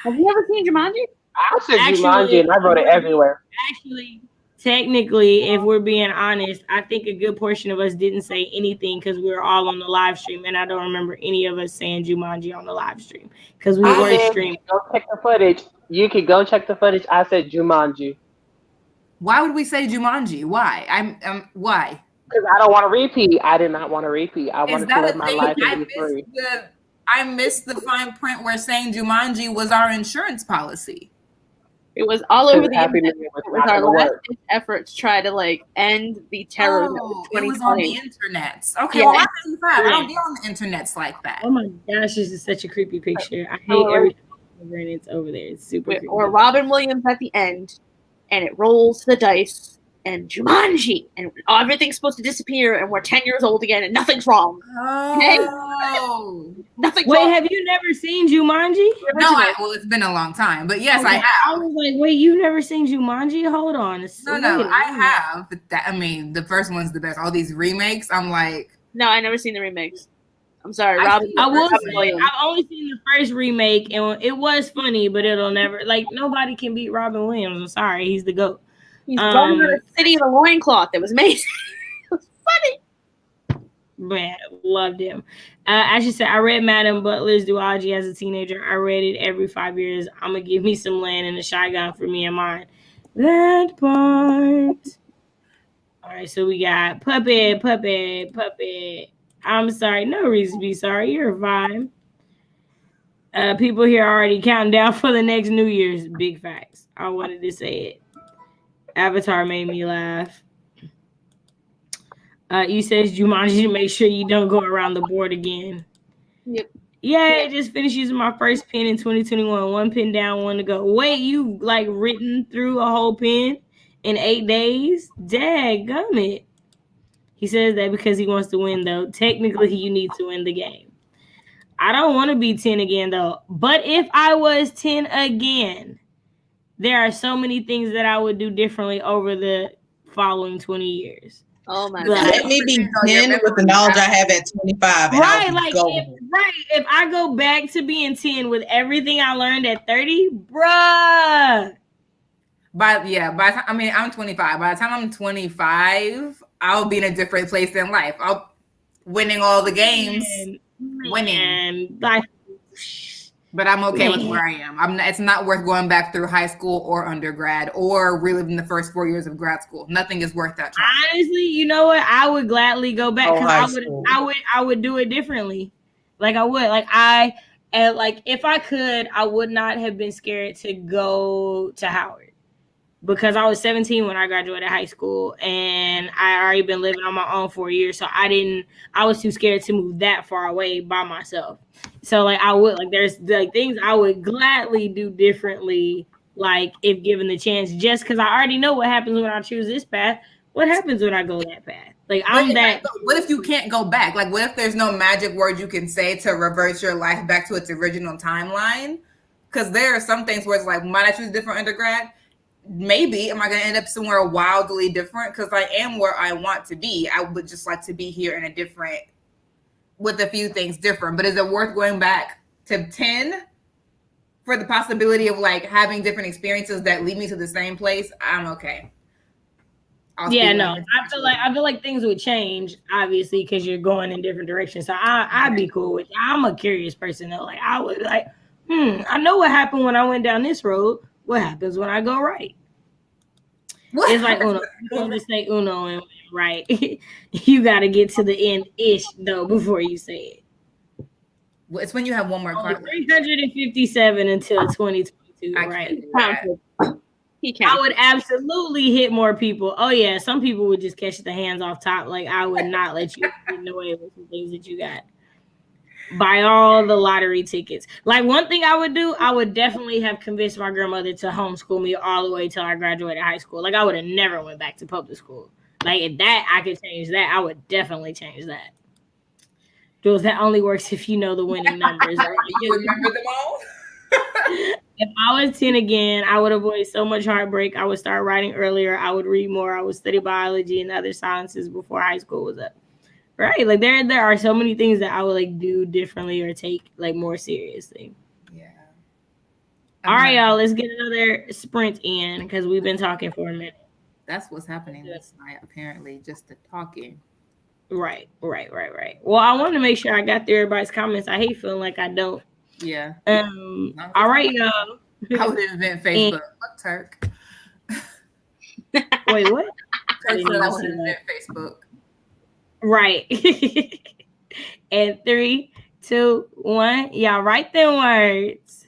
Have you ever seen Jumanji? I said Jumanji and I wrote it everywhere. Actually, technically, if we're being honest, I think a good portion of us didn't say anything because we were all on the live stream, and I don't remember any of us saying Jumanji on the live stream because we were streaming. Go check the footage. You can go check the footage. I said Jumanji. Why would we say Jumanji? Why? Why? Because I don't want to repeat. I did not want to repeat. I wanted to live my life and be free. I missed the fine print where saying Jumanji was our insurance policy. It was all over the internet. It It was our last effort to try to like end the terror. It was on the internet. Okay, Yeah. well, I'm 25. I don't be on the internets like that. Oh my gosh, this is such a creepy picture. I hate everything over and it's over there. It's super creepy. Or Robin Williams at the end, and it rolls the dice. And Jumanji, and everything's supposed to disappear, and we're 10 years old again, and nothing's wrong. Oh, nothing's wait, wrong. have you never seen Jumanji? No, well, it's been a long time, but yes, Okay, I have. I was like, wait, you've never seen Jumanji? Hold on. No, I have. But the first one's the best. All these remakes, I'm like, no, I never seen the remakes. I'm sorry, I will say, I've only seen the first remake, and it was funny, but it'll never nobody can beat Robin Williams. I'm sorry, he's the GOAT. He's going to the city in a loincloth. It was amazing. It was funny. Man, loved him. I should say, I read Madame Butler's duology as a teenager. I read it every 5 years. I'm going to give me some land and a shotgun for me and mine. That part. All right, so we got puppet. I'm sorry. No reason to be sorry. You're fine. People here are already counting down for the next New Year's. Big facts. I wanted to say it. Avatar made me laugh. You says Jumanji to make sure you don't go around the board again. Yep. Yeah, just finished using my first pen in 2021. One pen down, one to go. Wait, you written through a whole pen in 8 days? Dadgummit. He says that because he wants to win, though. Technically, you need to win the game. I don't want to be 10 again, though. But if I was 10 again, there are so many things that I would do differently over the following 20 years. Oh my God! Let me be 10 with the knowledge I have at 25. If I go back to being 10 with everything I learned at 30, bruh. I'm 25. By the time I'm 25, I'll be in a different place in life. I'll winning all the games, winning. But I'm okay with where I am. It's not worth going back through high school or undergrad or reliving the first 4 years of grad school. Nothing is worth that time. Honestly, you know what? I would gladly go back because I would do it differently. Like I would. If I could, I would not have been scared to go to Howard because I was 17 when I graduated high school and I already been living on my own for a year. So I was too scared to move that far away by myself. So I would there's things I would gladly do differently, if given the chance, just because I already know what happens when I choose this path. What happens when I go that path? What if you can't go back? What if there's no magic word you can say to reverse your life back to its original timeline? Because there are some things where it's might I choose a different undergrad? Maybe. Am I going to end up somewhere wildly different? Because I am where I want to be. I would just like to be here in a different, with a few things different. But is it worth going back to 10 for the possibility of having different experiences that lead me to the same place? I'm okay. I feel like things would change, obviously, because you're going in different directions. So I'd be cool with it. I'm a curious person though. I would I know what happened when I went down this road. What happens when I go right? What? It's like Uno. You don't just say Uno and right. You got to get to the end-ish, though, before you say it. Well, it's when you have one more card. 357 until 2022, right? I would absolutely hit more people. Oh, yeah. Some people would just catch the hands off top. I would not let you get away with some things that you got. Buy all the lottery tickets. One thing I would do, I would definitely have convinced my grandmother to homeschool me all the way till I graduated high school. I would have never went back to public school. Like if that I could change that, I would definitely change that. Jules, that only works if you know the winning numbers. You remember them all? If I was 10 again, I would avoid so much heartbreak. I would start writing earlier. I would read more. I would study biology and other sciences before high school was up. Right. Like there are so many things that I would like do differently or take like more seriously. Yeah. All right, y'all, let's get another sprint in because we've been talking for a minute. That's what's happening this night, apparently, just the talking. Right. Well, I want to make sure I got through everybody's comments. I hate feeling like I don't. Yeah. All right, y'all. I would invent Facebook. Fuck Turk. Wait, what? Turk said I would invent Facebook. Right. And 3, 2, 1. Y'all write them words.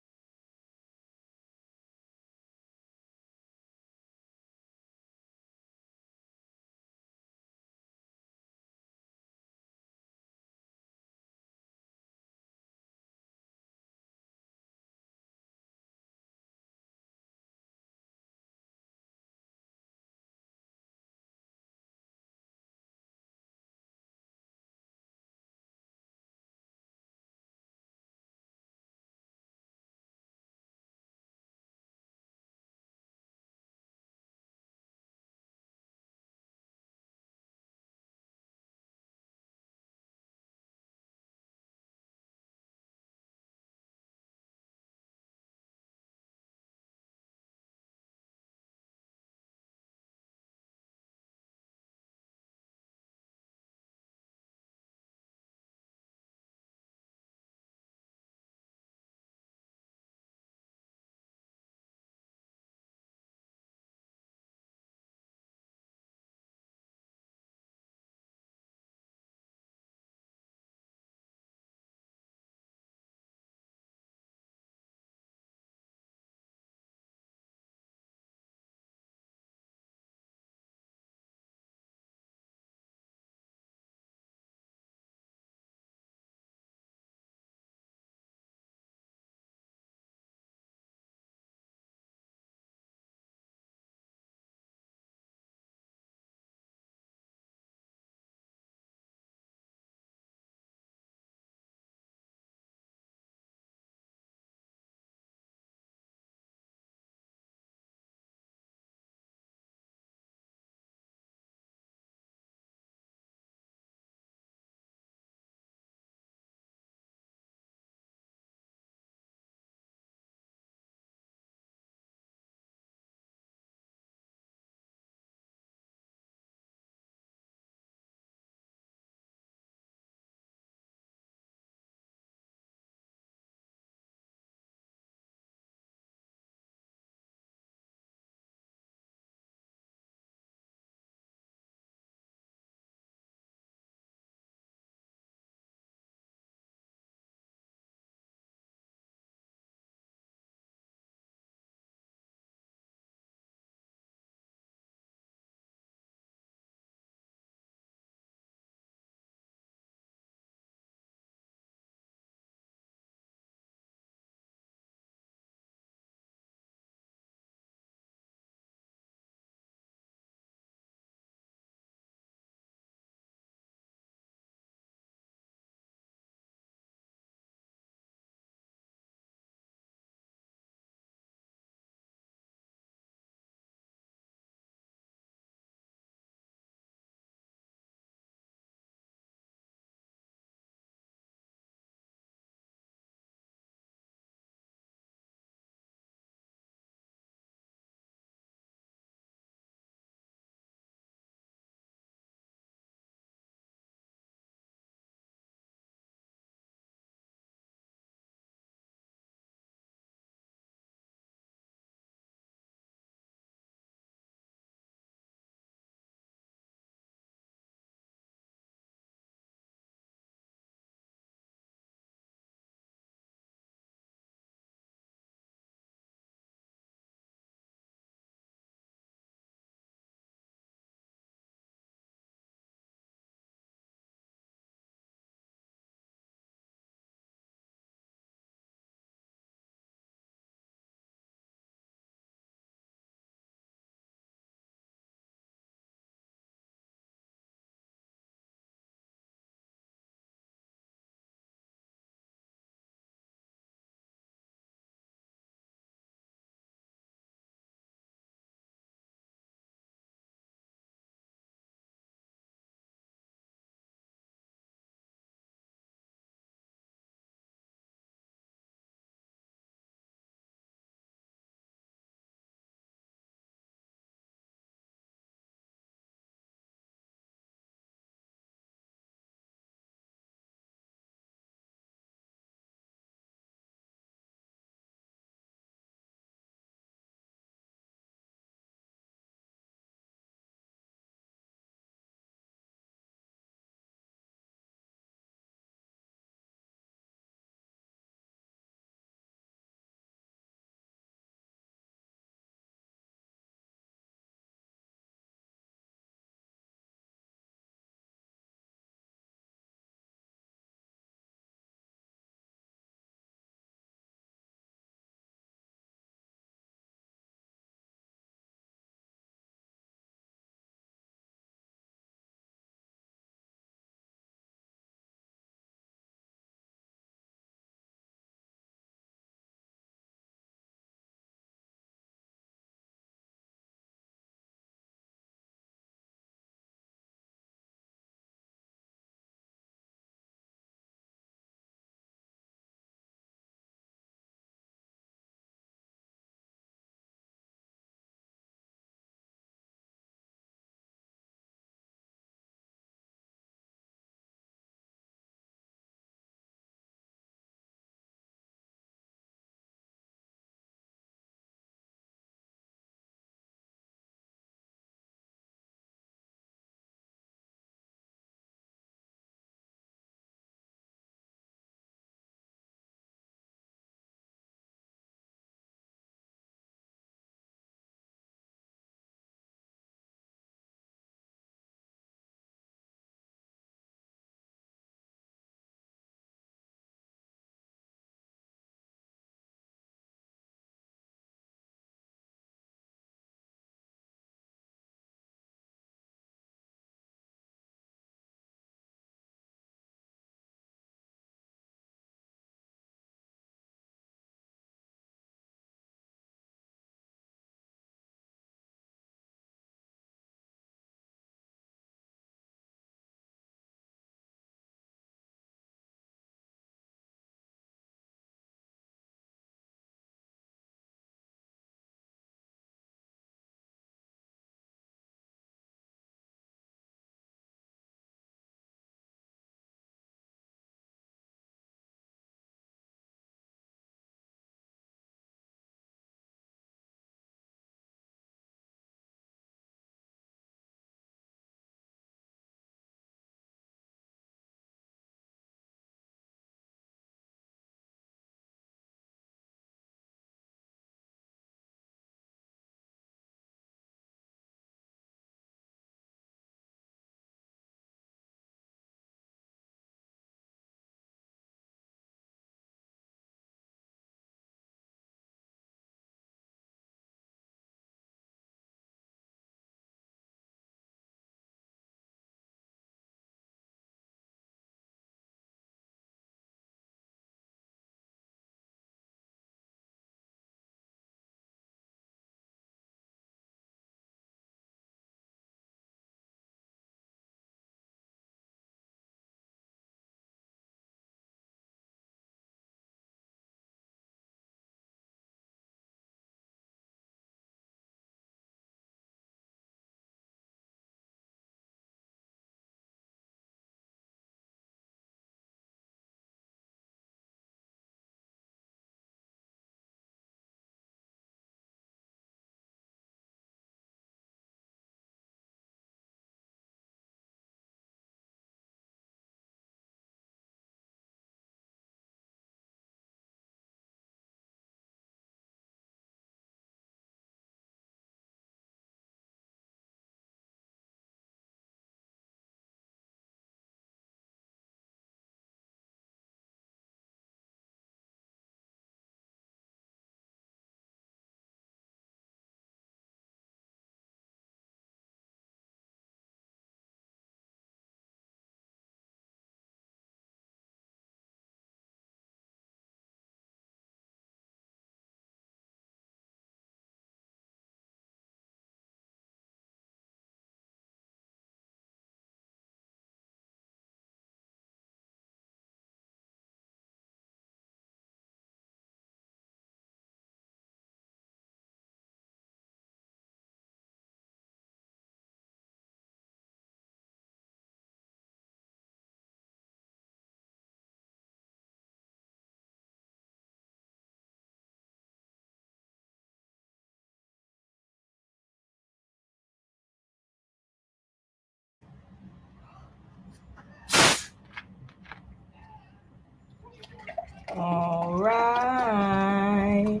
All right.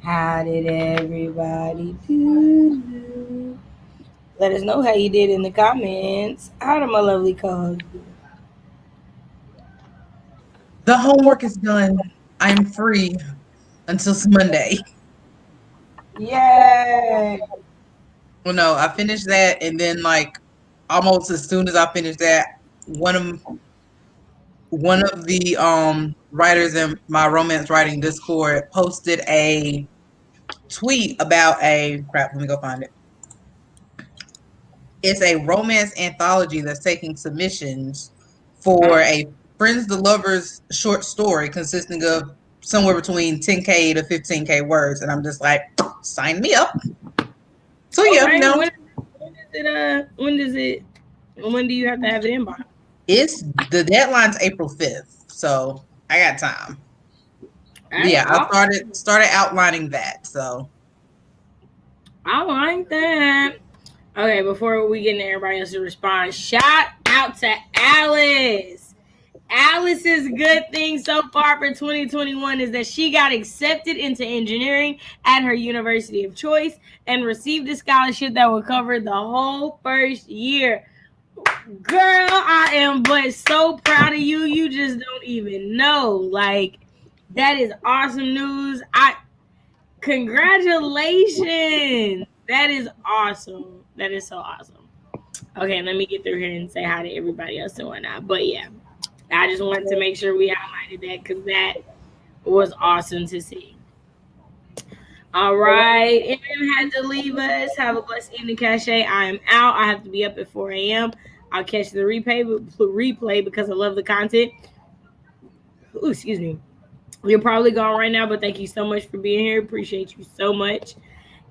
How did everybody do? Let us know how you did in the comments. How did my lovely co-host do? The homework is done. I'm free until Monday. Yay! Well, no, I finished that, and then like almost as soon as I finished that, one of the writers in my romance writing Discord posted a tweet about a crap. Let me go find it. It's a romance anthology that's taking submissions for a Friends to Lovers short story consisting of somewhere between 10K to 15K words, and I'm just like, sign me up. So yeah, Okay, no, when do you have to have it in by? it's the deadline's April 5th, so I got time. That's Yeah, I awesome. started outlining that. So I like that. Okay, before we get into everybody else's response, shout out to Alice. Alice's good thing so far for 2021 is that she got accepted into engineering at her university of choice and received a scholarship that will cover the whole first year. Girl, I am but so proud of you. You just don't even know. Like, that is awesome news. Congratulations. That is awesome. That is so awesome. Okay, let me get through here and say hi to everybody else and whatnot. But yeah, I just wanted to make sure we highlighted that because that was awesome to see. All right. Aaron had to leave us. Have a blessed evening, Cache. I am out. I have to be up at 4 a.m. I'll catch the replay because I love the content. Ooh, excuse me. You're probably gone right now, but thank you so much for being here. Appreciate you so much.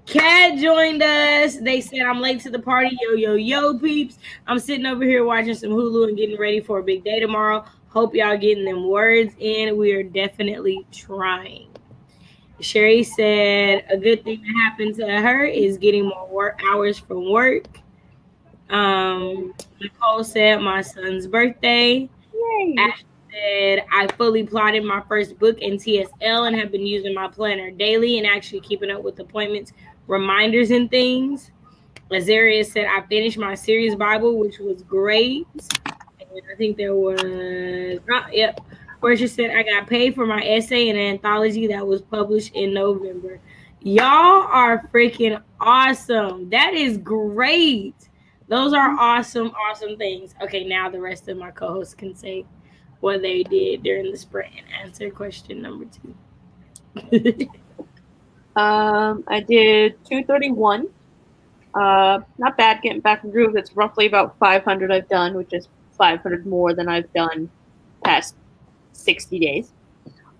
Cat joined us. They said I'm late to the party. Yo, yo, yo, peeps. I'm sitting over here watching some Hulu and getting ready for a big day tomorrow. Hope y'all getting them words in. We are definitely trying. Sherry said a good thing that happened to her is getting more work hours from work. Nicole said my son's birthday. Yay. Ashley said I fully plotted my first book in TSL and have been using my planner daily and actually keeping up with appointments, reminders, and things. Azaria said I finished my series Bible, which was great. And I think there was, yep. Portia said I got paid for my essay in an anthology that was published in November. Y'all are freaking awesome. That is great. Those are awesome, awesome things. Okay, now the rest of my co-hosts can say what they did during the sprint and answer question number 2. I did 231. Not bad, getting back in groove. It's roughly about 500 I've done, which is 500 more than I've done past 60 days.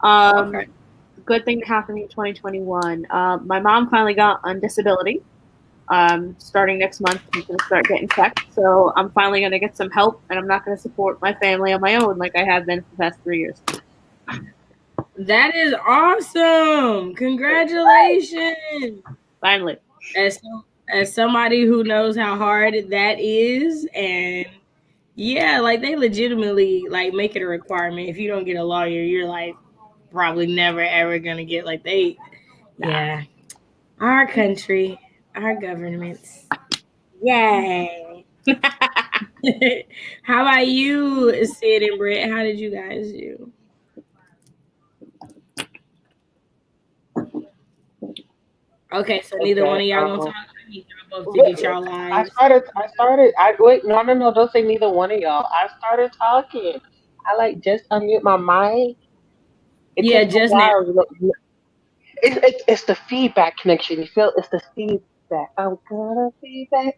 Okay. Good thing that happened in 2021. My mom finally got on disability. Starting next month, I'm going to start getting checked. So I'm finally going to get some help, and I'm not going to support my family on my own like I have been for the past 3 years. That is awesome. Congratulations. Finally. As somebody who knows how hard that is, and yeah, like they legitimately like make it a requirement. If you don't get a lawyer, you're like probably never ever gonna get like they. Yeah, our country, our governments. Yay. How about you, Sid and Britt? How did you guys do? Okay, so neither one of y'all gonna talk. I need y'all both to get y'all lives. Wait, no, don't say neither one of y'all. I started talking. I like just unmute my mic. It Yeah, takes a just now. while. It's the feedback connection. You feel it's the feedback. I'm gonna feedback.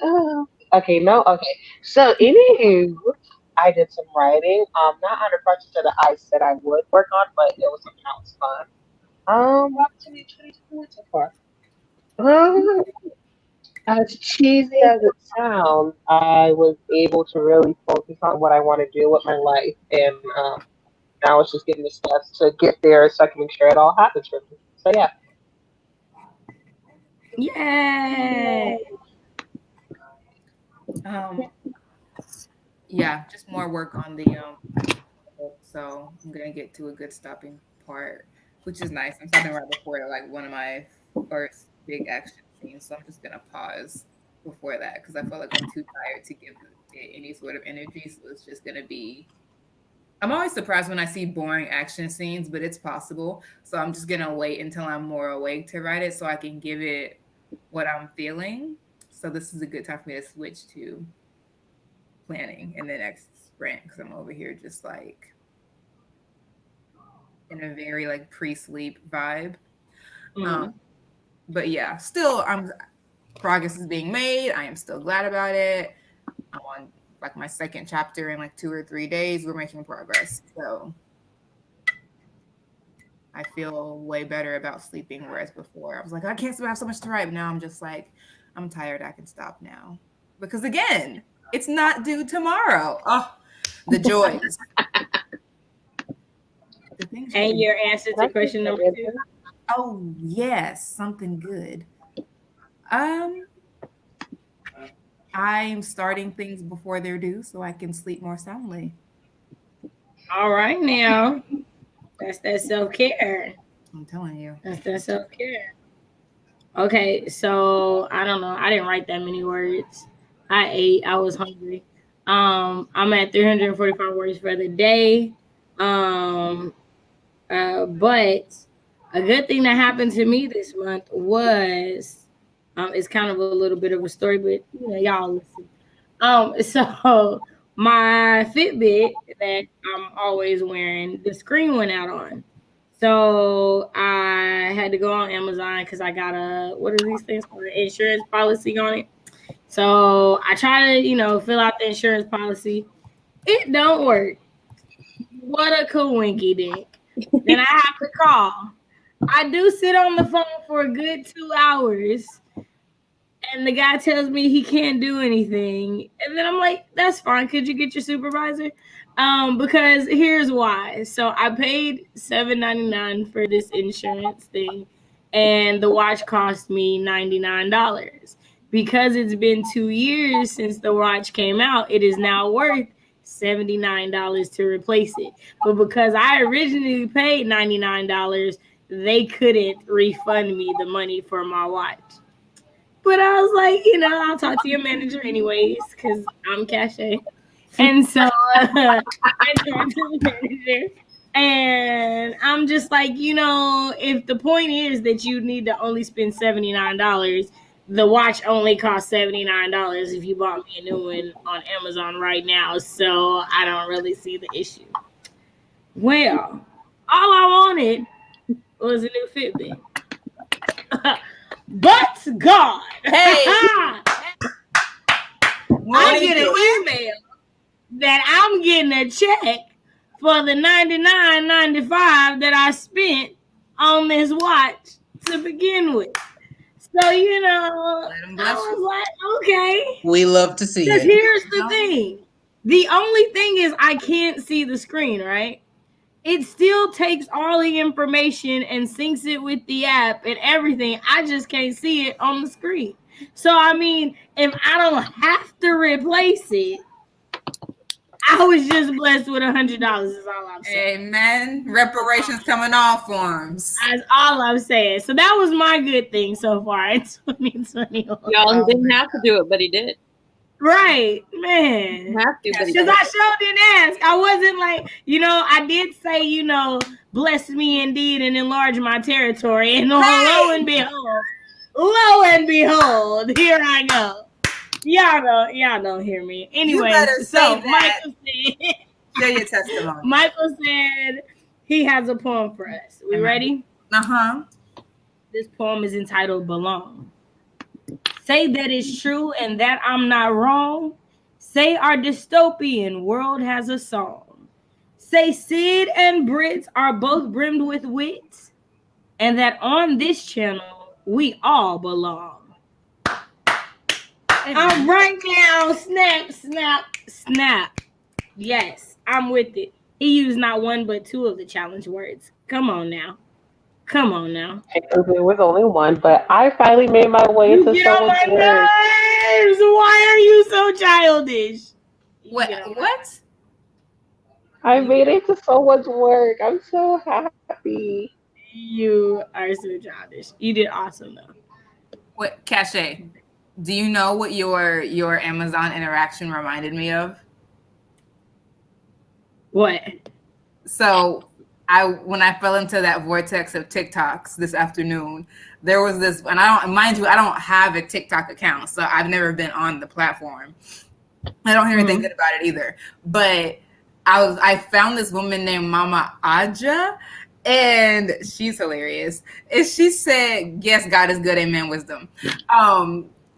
Oh. Okay, no, okay. So anywho, I did some writing. Not on the project that I said I would work on, but it was something that was fun. What to me 2021 so far? Um, as cheesy as it sounds, I was able to really focus on what I want to do with my life, and now it's just getting the steps to get there so I can make sure it all happens for me. So yeah. Yay! Yeah, just more work on the book, so I'm gonna get to a good stopping part, which is nice. I'm stopping right before like one of my first big action scenes, so I'm just gonna pause before that because I feel like I'm too tired to give it any sort of energy. So it's just gonna be. I'm always surprised when I see boring action scenes, but it's possible. So I'm just gonna wait until I'm more awake to write it, so I can give it what I'm feeling. So this is a good time for me to switch to planning in the next sprint because I'm over here just like in a very like pre-sleep vibe. But yeah, still progress is being made. I am still glad about it. I'm on like my second chapter in like 2 or 3 days. We're making progress. So I feel way better about sleeping, whereas before I was like, I can't have so much to write. But now I'm just like, I'm tired. I can stop now. Because again, it's not due tomorrow. Oh, the joys. And your answer to question number 2? Oh, yes, something good. I'm starting things before they're due so I can sleep more soundly. All right now. That's that self-care. I'm telling you. That's that self-care. Okay, so I don't know. I didn't write that many words. I ate. I was hungry. I'm at 345 words for the day. But a good thing that happened to me this month was it's kind of a little bit of a story, but you know, y'all listen. So my Fitbit that I'm always wearing, the screen went out on. So I had to go on Amazon because I got what are these things called? An insurance policy on it. So I try to, fill out the insurance policy. It don't work. What a coinky dink. Then I have to call. I do sit on the phone for a good 2 hours. And the guy tells me he can't do anything. And then I'm like, that's fine. Could you get your supervisor? Because here's why. So I paid $7.99 for this insurance thing. And the watch cost me $99. Because it's been 2 years since the watch came out, it is now worth $79 to replace it. But because I originally paid $99, they couldn't refund me the money for my watch. But I was like, I'll talk to your manager anyways, because I'm cachet. And so I talked to the manager. And I'm just like, if the point is that you need to only spend $79, the watch only costs $79 if you bought me a new one on Amazon right now. So I don't really see the issue. Well, all I wanted was a new Fitbit. But God, hey, I get an email that I'm getting a check for the $99.95 that I spent on this watch to begin with. So, I was like, okay. We love to see it. Because here's the thing. The only thing is I can't see the screen, right? It still takes all the information and syncs it with the app and everything. I just can't see it on the screen. So, I mean, if I don't have to replace it, I was just blessed with $100 is all I'm saying. Amen. Reparations coming all forms. That's all I'm saying. So that was my good thing so far in 2021. Y'all, he didn't have to do it, but he did. Right, man. Because I sure didn't ask. I wasn't like, I did say, bless me indeed and enlarge my territory. And lo and behold, here I go. Y'all don't hear me. Anyway, so Michael said, share your testimony. Michael said he has a poem for us. We ready? This poem is entitled Belong. Say that it's true and that I'm not wrong. Say our dystopian world has a song. Say Sid and Brits are both brimmed with wit. And that on this channel, we all belong. All right now, snap, snap, snap. Yes, I'm with it. He used not one but two of the challenge words. Come on now. It was only one, but I finally made my way to someone's word. Why are you so childish? What? I made it to so much work. I'm so happy. You are so childish. You did awesome though. What, Cache? Do you know what your Amazon interaction reminded me of? What? So when I fell into that vortex of TikToks this afternoon, there was this, and I don't have a TikTok account, so I've never been on the platform. I don't hear anything good about it either. But I found this woman named Mama Aja, and she's hilarious. And she said, "Yes, God is good, amen, wisdom."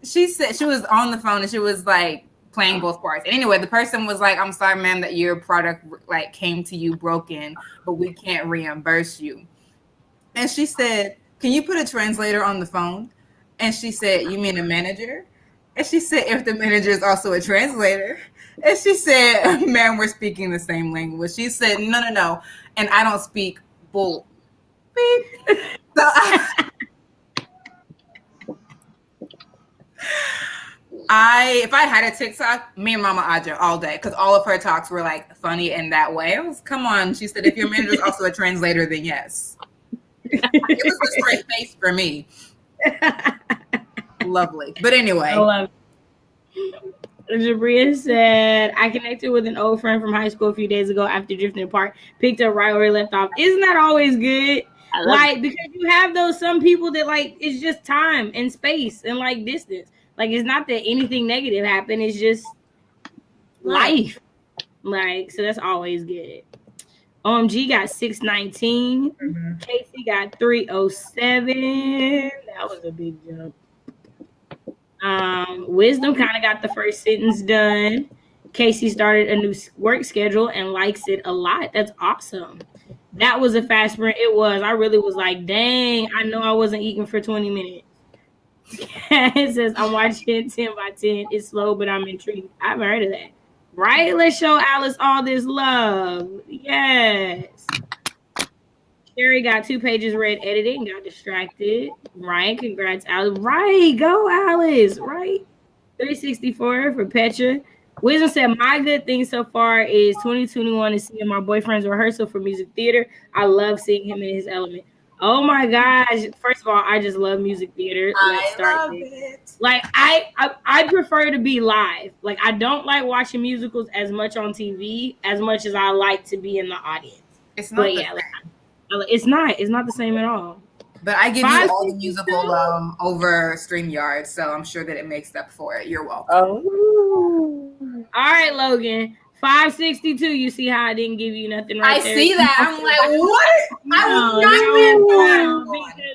She said she was on the phone and she was like playing both parts. And anyway, the person was like, "I'm sorry, ma'am, that your product like came to you broken, but we can't reimburse you." And she said, "Can you put a translator on the phone?" And she said, "You mean a manager?" And she said, "If the manager is also a translator." And she said, "Ma'am, we're speaking the same language." She said, No. And I don't speak bull. Beep. So if I had a TikTok, me and Mama Aja all day, because all of her talks were like funny in that way. I was, come on. She said, "If your manager is also a translator, then yes." It was a straight face for me. Lovely. But anyway. I love it. Jabria said, "I connected with an old friend from high school a few days ago after drifting apart. Picked up right where he left off." Isn't that always good? Like, because you have those some people that like it's just time and space and like distance. Like, it's not that anything negative happened. It's just life. Like, so that's always good. OMG got 619. Casey got 307. That was a big jump. Wisdom kind of got the first sentence done. Casey started a new work schedule and likes it a lot. That's awesome. That was a fast sprint. It was. I really was like, dang, I know I wasn't eating for 20 minutes. It says, "I'm watching 10 by 10. It's slow, but I'm intrigued." I haven't heard of that. Right? Let's show Alice all this love. Yes. Sherry got 2 pages read, edited, and got distracted. Right? Congrats, Alice. Right. Go, Alice. Right. 364 for Petra. Wisdom said, "My good thing so far is 2021 is seeing my boyfriend's rehearsal for music theater. I love seeing him in his element." Oh my gosh. First of all, I just love music theater. Let's start there. Like, I prefer to be live. Like, I don't like watching musicals as much on TV as much as I like to be in the audience. It's not it's not the same at all. But I give you all the musical over StreamYard, so I'm sure that it makes up for it. You're welcome. Oh. All right, Logan. 562. You see how I didn't give you nothing right there? I see that. I'm like, what? Because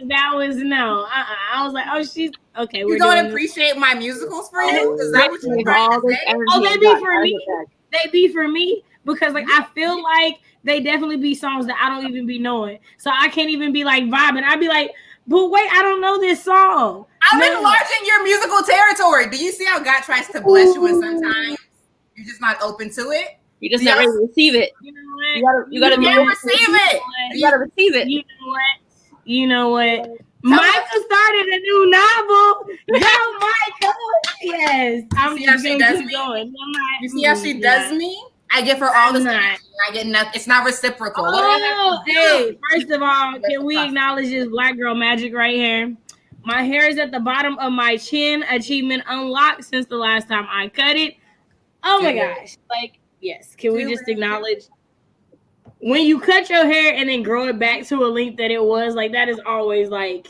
that was no. I was like, oh, she's okay. You don't appreciate my musicals for you? Is that what you're trying to say? Oh, they be for me. They be for me because like I feel like they definitely be songs that I don't even be knowing. So I can't even be like vibing. I'd be like, but wait, I don't know this song. I'm enlarging your musical territory. Do you see how God tries to bless you and sometimes you're just not open to it? You just not ready to receive it. You know what? You gotta receive it. You gotta receive it. You know what? Michael started a new novel. Go, Michael. Yes. I'm just going to keep going. You see how she does me? I give her all this. I get nothing. It's not reciprocal. Oh, hey, first of all, can we acknowledge this black girl magic right here? My hair is at the bottom of my chin. Achievement unlocked since the last time I cut it. Oh my gosh. Like, yes. Can we just acknowledge when you cut your hair and then grow it back to a length that it was, like, that is always like,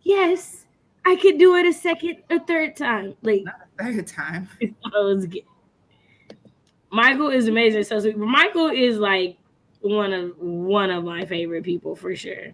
yes, I could do it a second or third time. Like, not a third time. It's always good. Michael is amazing. So sweet. Michael is like one of my favorite people for sure.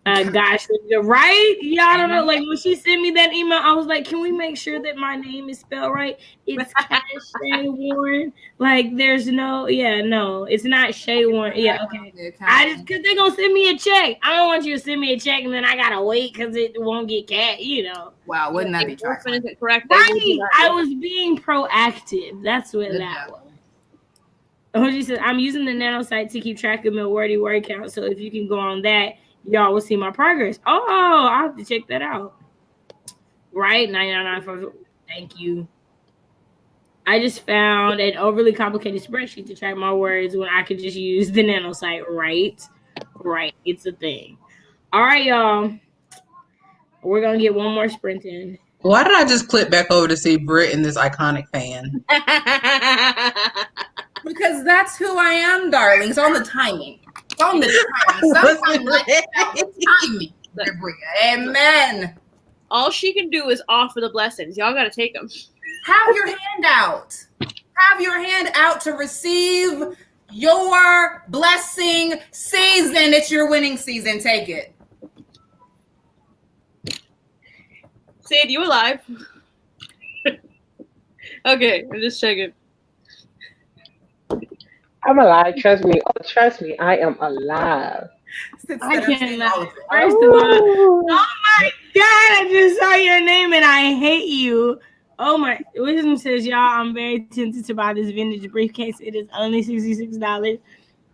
Gosh, right? Y'all don't know. Like when she sent me that email, I was like, "Can we make sure that my name is spelled right? It's Cash Warren. Like, there's no, it's not Shay Warren. Yeah, okay. I just because they're gonna send me a check. I don't want you to send me a check and then I gotta wait because it won't get cat. Wow, wouldn't that be trifling? Correct? Right. I was being proactive. That's what that was. She said, "I'm using the Nano site to keep track of my word count. So if you can go on that, y'all will see my progress." Oh, I'll have to check that out. Right? 999 for thank you. I just found an overly complicated spreadsheet to track my words when I could just use the nano site, right? Right. It's a thing. All right, y'all. We're going to get one more sprint in. Why did I just click back over to see Britt and this iconic fan? Because that's who I am, darling. It's on the timing. It's on the timing. Sometimes the timing. Amen. All she can do is offer the blessings. Y'all got to take them. Have your hand out. Have your hand out to receive your blessing season. It's your winning season. Take it. Sid, you alive? Okay, I'm just checking. I'm alive. Trust me. Oh, trust me. I am alive. I cannot. First of all, oh my God, I just saw your name and I hate you. Oh my, Wisdom says, y'all, I'm very tempted to buy this vintage briefcase. It is only $66.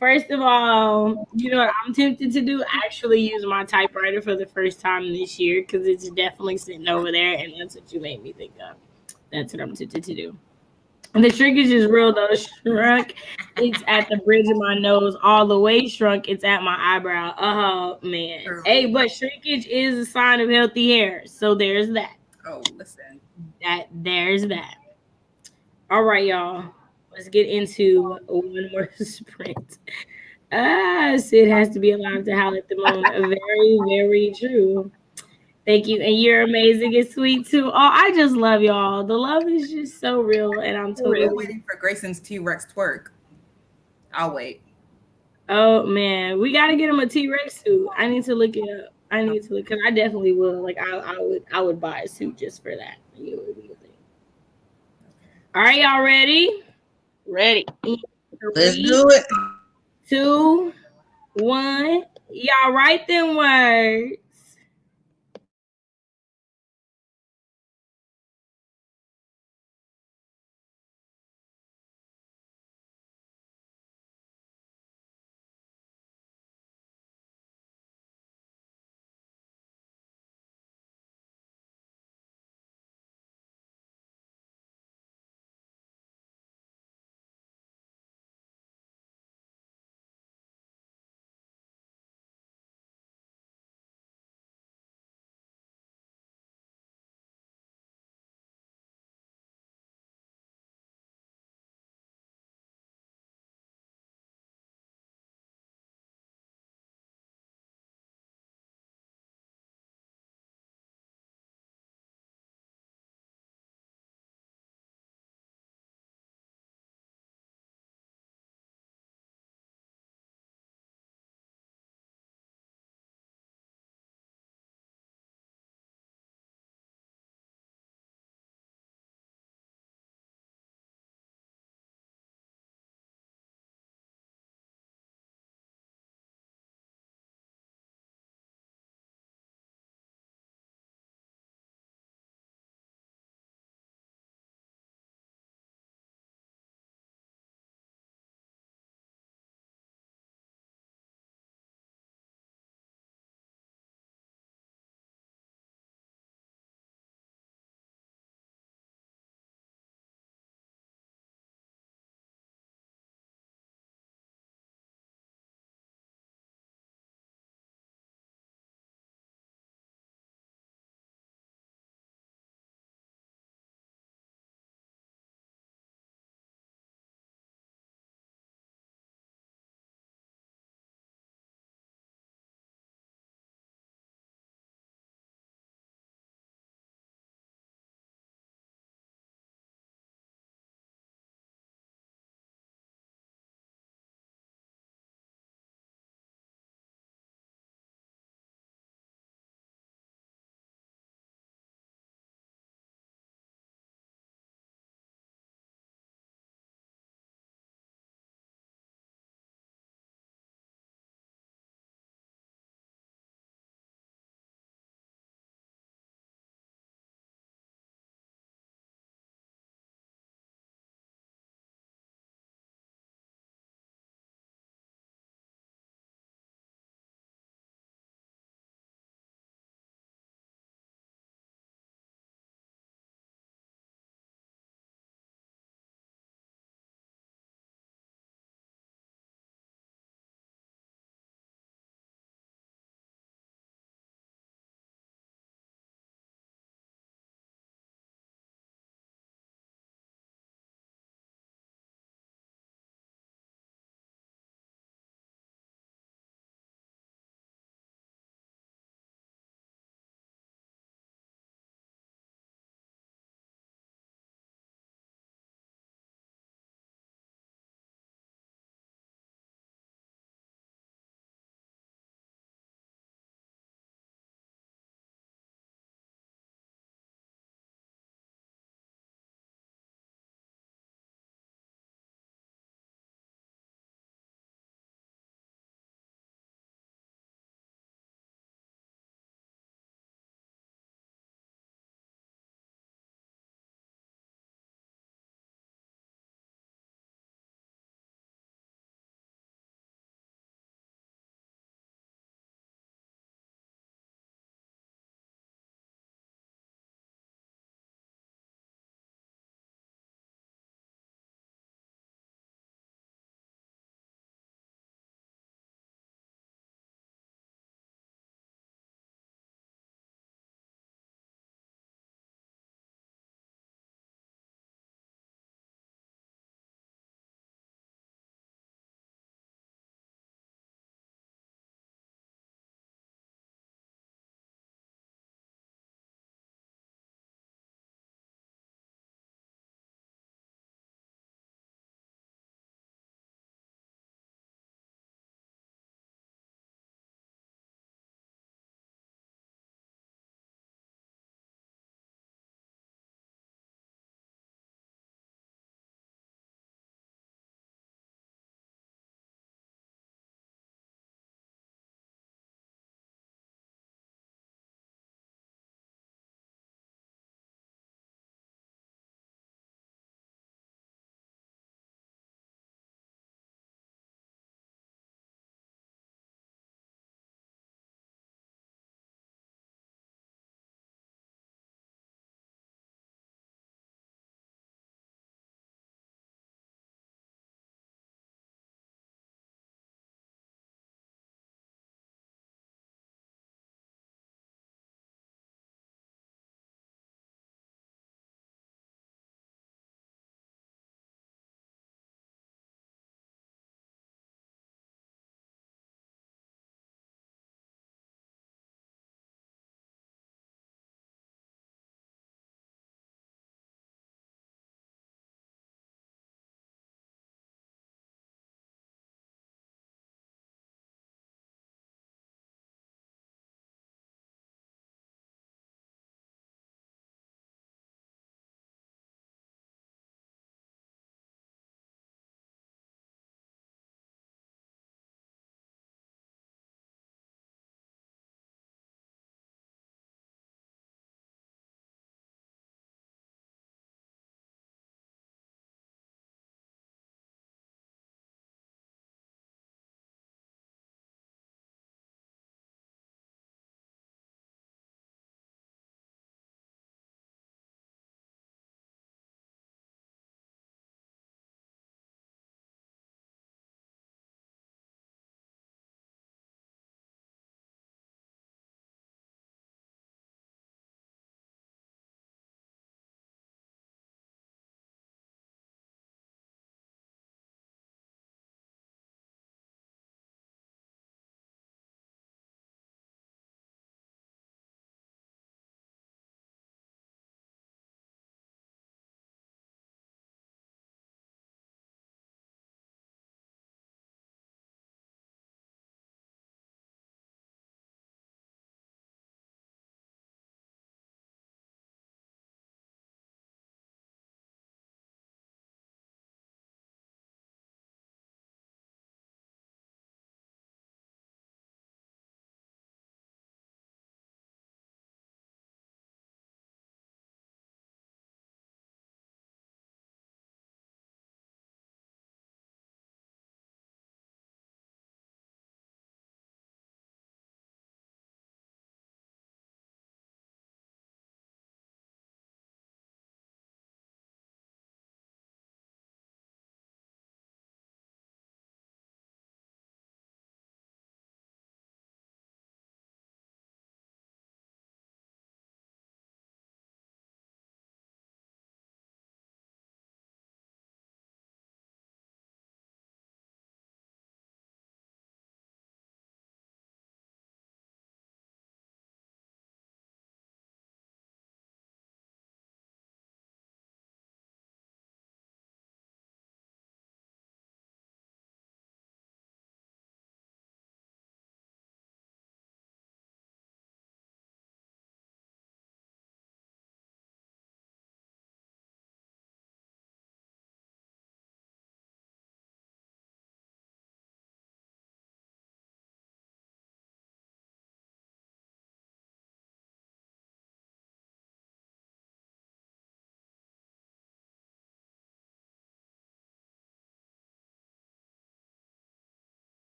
First of all, you know what I'm tempted to do? Actually use my typewriter for the first time this year because it's definitely sitting over there, and that's what you made me think of. That's what I'm tempted to do. The shrinkage is real though. Shrunk, it's at the bridge of my nose. All the way shrunk, it's at my eyebrow. Oh man. Hey, but shrinkage is a sign of healthy hair. So there's that. Oh, listen. There's that. All right, y'all. Let's get into one more sprint. Sid has to be alive to howl at the moon. Very, very true. Thank you. And you're amazing and sweet too. Oh, I just love y'all. The love is just so real. And I'm totally waiting for Grayson's T-Rex twerk. I'll wait. Oh man, we gotta get him a T-Rex suit. I need to look it up. I need to look because I definitely will. Like I would buy a suit just for that. All right, y'all ready? Ready. 3, Let's do it. 2, 1. Y'all write them words.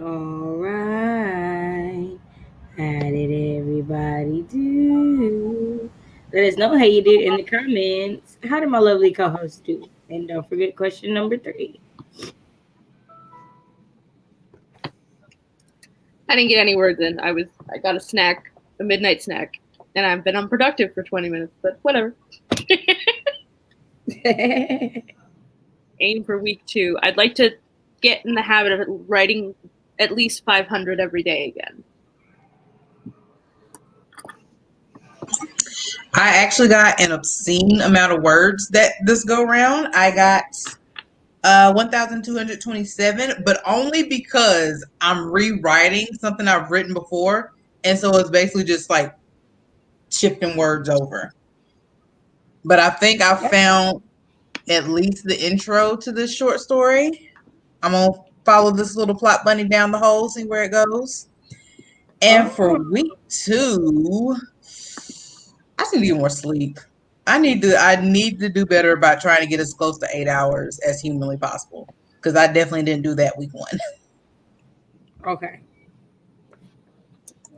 All right. How did everybody do? Let us know how you did in the comments. How did my lovely co-host do? And don't forget question number 3. I didn't get any words in. I got a snack, a midnight snack, and I've been unproductive for 20 minutes, but whatever. Aim for week 2. I'd like to get in the habit of writing at least 500 every day again. I actually got an obscene amount of words that this go round. I got 1,227, but only because I'm rewriting something I've written before, and so it's basically just like shifting words over. But I think I found at least the intro to this short story. I'm gonna follow this little plot bunny down the hole, see where it goes. And for week 2, I just need to get more sleep. I need to do better about trying to get as close to 8 hours as humanly possible, because I definitely didn't do that week 1. Okay.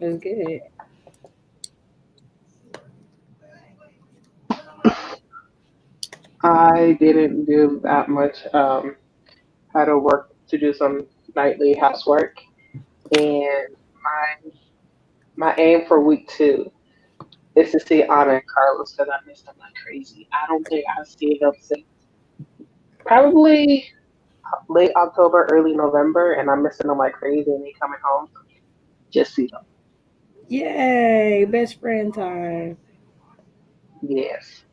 That's good. I didn't do that much. Had to work to do some nightly housework, and my aim for week 2 is to see Anna and Carlos because I missed them like crazy. I don't think I've seen them since probably late October, early November, and I'm missing them like crazy. And they coming home, so just see them. Yay, best friend time. Yes.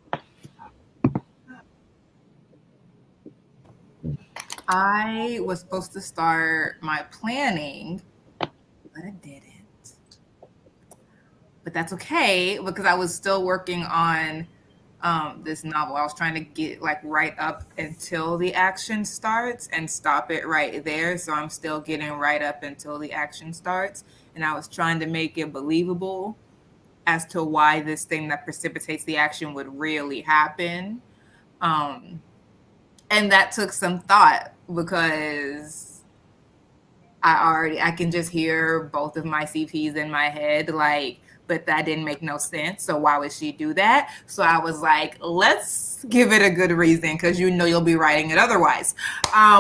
I was supposed to start my planning, but I didn't. But that's okay because I was still working on this novel. I was trying to get like right up until the action starts and stop it right there. So I'm still getting right up until the action starts. And I was trying to make it believable as to why this thing that precipitates the action would really happen. And that took some thought because I can just hear both of my CPs in my head, like, but that didn't make no sense. So why would she do that? So I was like, let's give it a good reason because you'll be writing it otherwise,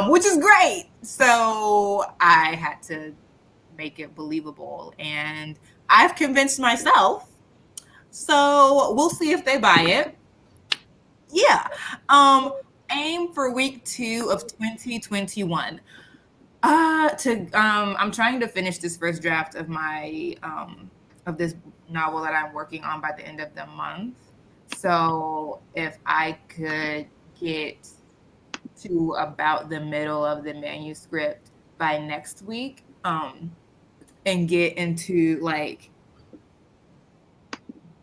which is great. So I had to make it believable, and I've convinced myself. So we'll see if they buy it. Yeah. Aim for week 2 of 2021. I'm trying to finish this first draft of my of this novel that I'm working on by the end of the month. So if I could get to about the middle of the manuscript by next week, and get into like,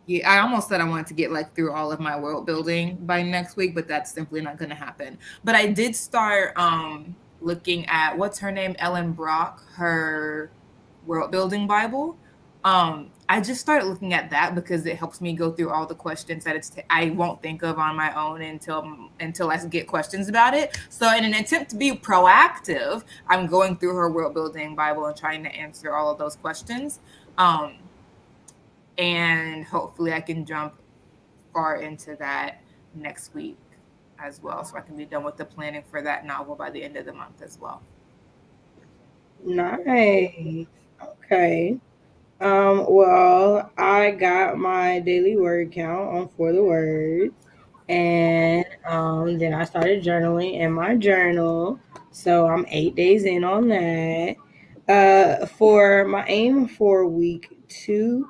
yeah, I almost said I wanted to get like through all of my world building by next week, but that's simply not going to happen. But I did start looking at, what's her name, Ellen Brock, her world building Bible. I just started looking at that because it helps me go through all the questions that I won't think of on my own until I get questions about it. So in an attempt to be proactive, I'm going through her world building Bible and trying to answer all of those questions. And hopefully I can jump far into that next week as well, so I can be done with the planning for that novel by the end of the month as well. Nice. Okay. Well, I got my daily word count on For the Words, and then I started journaling in my journal. So I'm 8 days in on that. For my aim for week 2,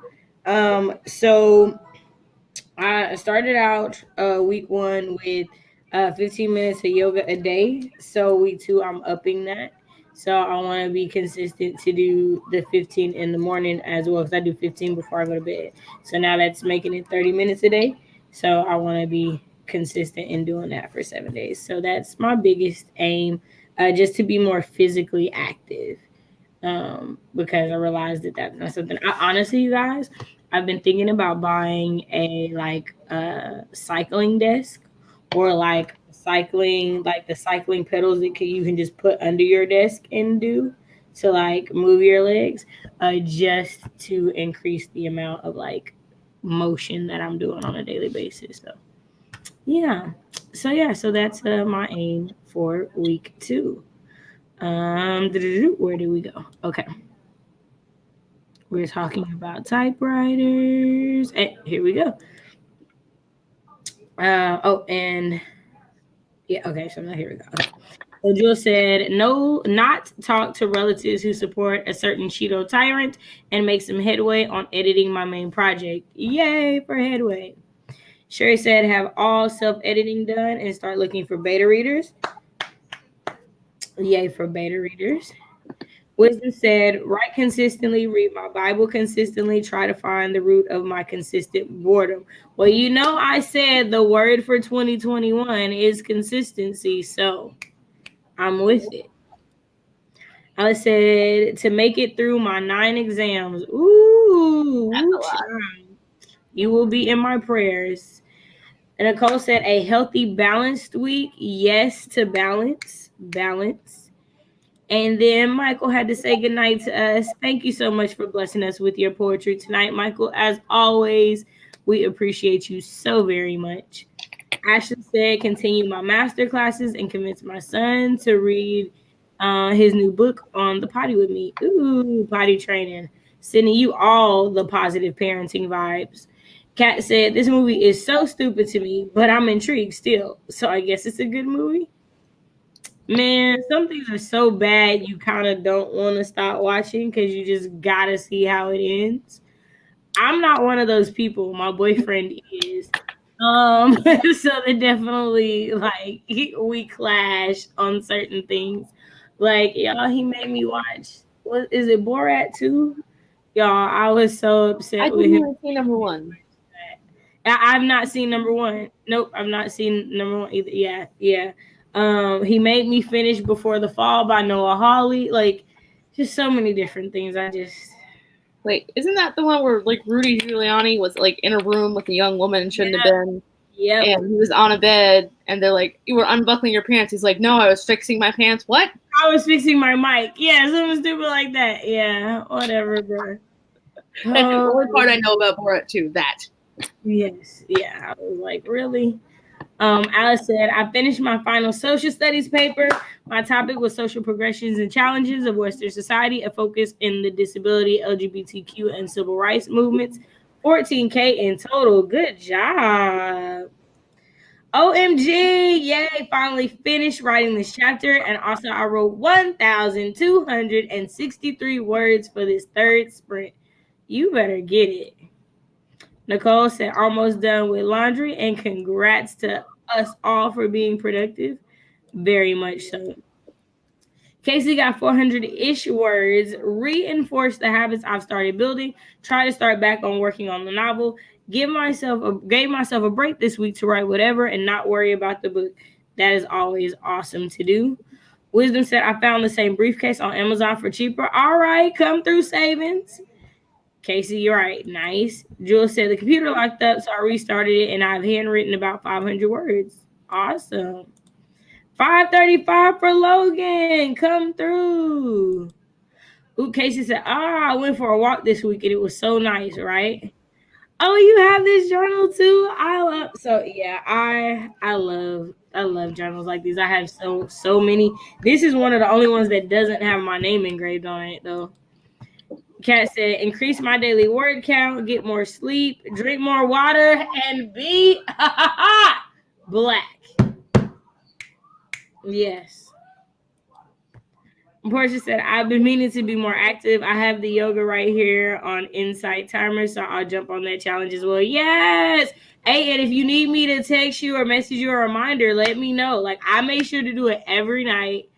so I started out week 1 with 15 minutes of yoga a day. So week 2, I'm upping that. So I want to be consistent to do the 15 in the morning as well, because I do 15 before I go to bed. So now that's making it 30 minutes a day. So I want to be consistent in doing that for 7 days. So that's my biggest aim, just to be more physically active. Because I realized that that's not something. Honestly, you guys, I've been thinking about buying a cycling desk, or like the cycling pedals that you can just put under your desk and do. to like move your legs, just to increase the amount of like motion that I'm doing on a daily basis. So yeah. So that's my aim for week 2. Where do we go? Okay. We're talking about typewriters. Here we go. And yeah, okay, so now here we go. Okay. So Jill said, no, not talk to relatives who support a certain Cheeto tyrant and make some headway on editing my main project. Yay for headway. Sherry said, have all self-editing done and start looking for beta readers. Yay for beta readers. Wisdom said, write consistently, read my Bible consistently, try to find the root of my consistent boredom. Well, I said the word for 2021 is consistency, so I'm with it. I said, to make it through my 9 exams. Ooh, you will be in my prayers. And Nicole said, a healthy, balanced week. Yes to balance. And then Michael had to say goodnight to us. Thank you so much for blessing us with your poetry tonight, Michael. As always, we appreciate you so very much. Ashley said, continue my master classes and convince my son to read his new book on the potty with me. Ooh, potty training. Sending you all the positive parenting vibes. Kat said, this movie is so stupid to me, but I'm intrigued still. So I guess it's a good movie. Man, some things are so bad you kind of don't want to stop watching because you just gotta see how it ends. I'm not one of those people. My boyfriend is. So they definitely like we clash on certain things. Like y'all, he made me watch. What is it, Borat 2? Y'all, I was so upset with him. See number 1. I've not seen number 1. Nope, I've not seen number 1 either. Yeah. He made me finish Before the Fall by Noah Hawley. Like, just so many different things. Wait, isn't that the one where like Rudy Giuliani was like in a room with a young woman and shouldn't have been? Yep. And he was on a bed and they're like, you were unbuckling your pants. He's like, no, I was fixing my pants. What? I was fixing my mic. Yeah, something stupid like that. Yeah, whatever, bro. That's the only part I know about Borat too. That. Yes. Yeah. I was like, really? Alice said, I finished my final social studies paper. My topic was social progressions and challenges of Western society, a focus in the disability, LGBTQ, and civil rights movements. 14K in total. Good job. OMG. Yay. Finally finished writing this chapter. And also I wrote 1,263 words for this third sprint. You better get it. Nicole said, almost done with laundry, and congrats to us all for being productive. Very much so. Casey got 400-ish words. Reinforce the habits I've started building. Try to start back on working on the novel. Gave myself a break this week to write whatever and not worry about the book. That is always awesome to do. Wisdom said, I found the same briefcase on Amazon for cheaper. All right, come through savings. Casey, you're right. Nice. Jules said the computer locked up, so I restarted it, and I've handwritten about 500 words. Awesome. 535 for Logan. Come through. Ooh, Casey said, I went for a walk this week, and it was so nice, right? Oh, you have this journal too? I love journals like these. I have so many. This is one of the only ones that doesn't have my name engraved on it, though. Kat said, increase my daily word count, get more sleep, drink more water, and be black. Yes. Portia said, I've been meaning to be more active. I have the yoga right here on Insight Timer, so I'll jump on that challenge as well. Yes. Hey, and if you need me to text you or message you a reminder, let me know. Like, I make sure to do it every night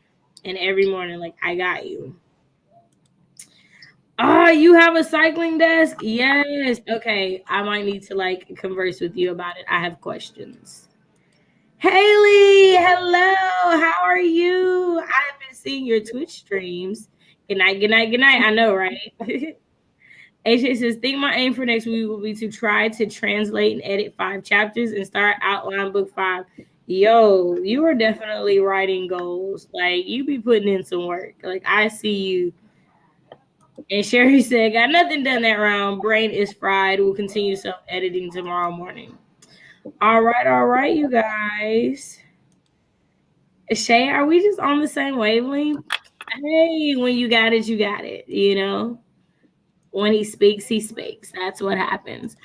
and every morning. Like, I got you. You have a cycling desk? Yes. Okay. I might need to like converse with you about it. I have questions. Haley, hello. How are you? I've been seeing your Twitch streams. Good night. I know, right? AJ says, think my aim for next week will be to try to translate and edit 5 chapters and start outline book 5. Yo, you are definitely writing goals. Like, you be putting in some work. Like, I see you And Sherry said, got nothing done that round. Brain is fried. We'll continue self-editing tomorrow morning. All right, you guys. Shay, are we just on the same wavelength? Hey, when you got it, you got it. You know, when he speaks, he speaks. That's what happens.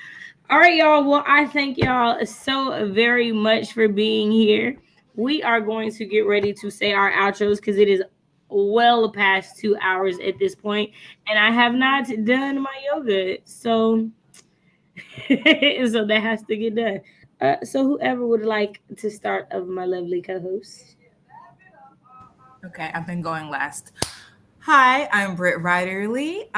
All right, y'all. Well, I thank y'all so very much for being here. We are going to get ready to say our outros because it is well past 2 hours at this point, and I have not done my yoga. So, so that has to get done. So whoever would like to start of my lovely co-host. Okay, I've been going last. Hi, I'm Britt Riderly.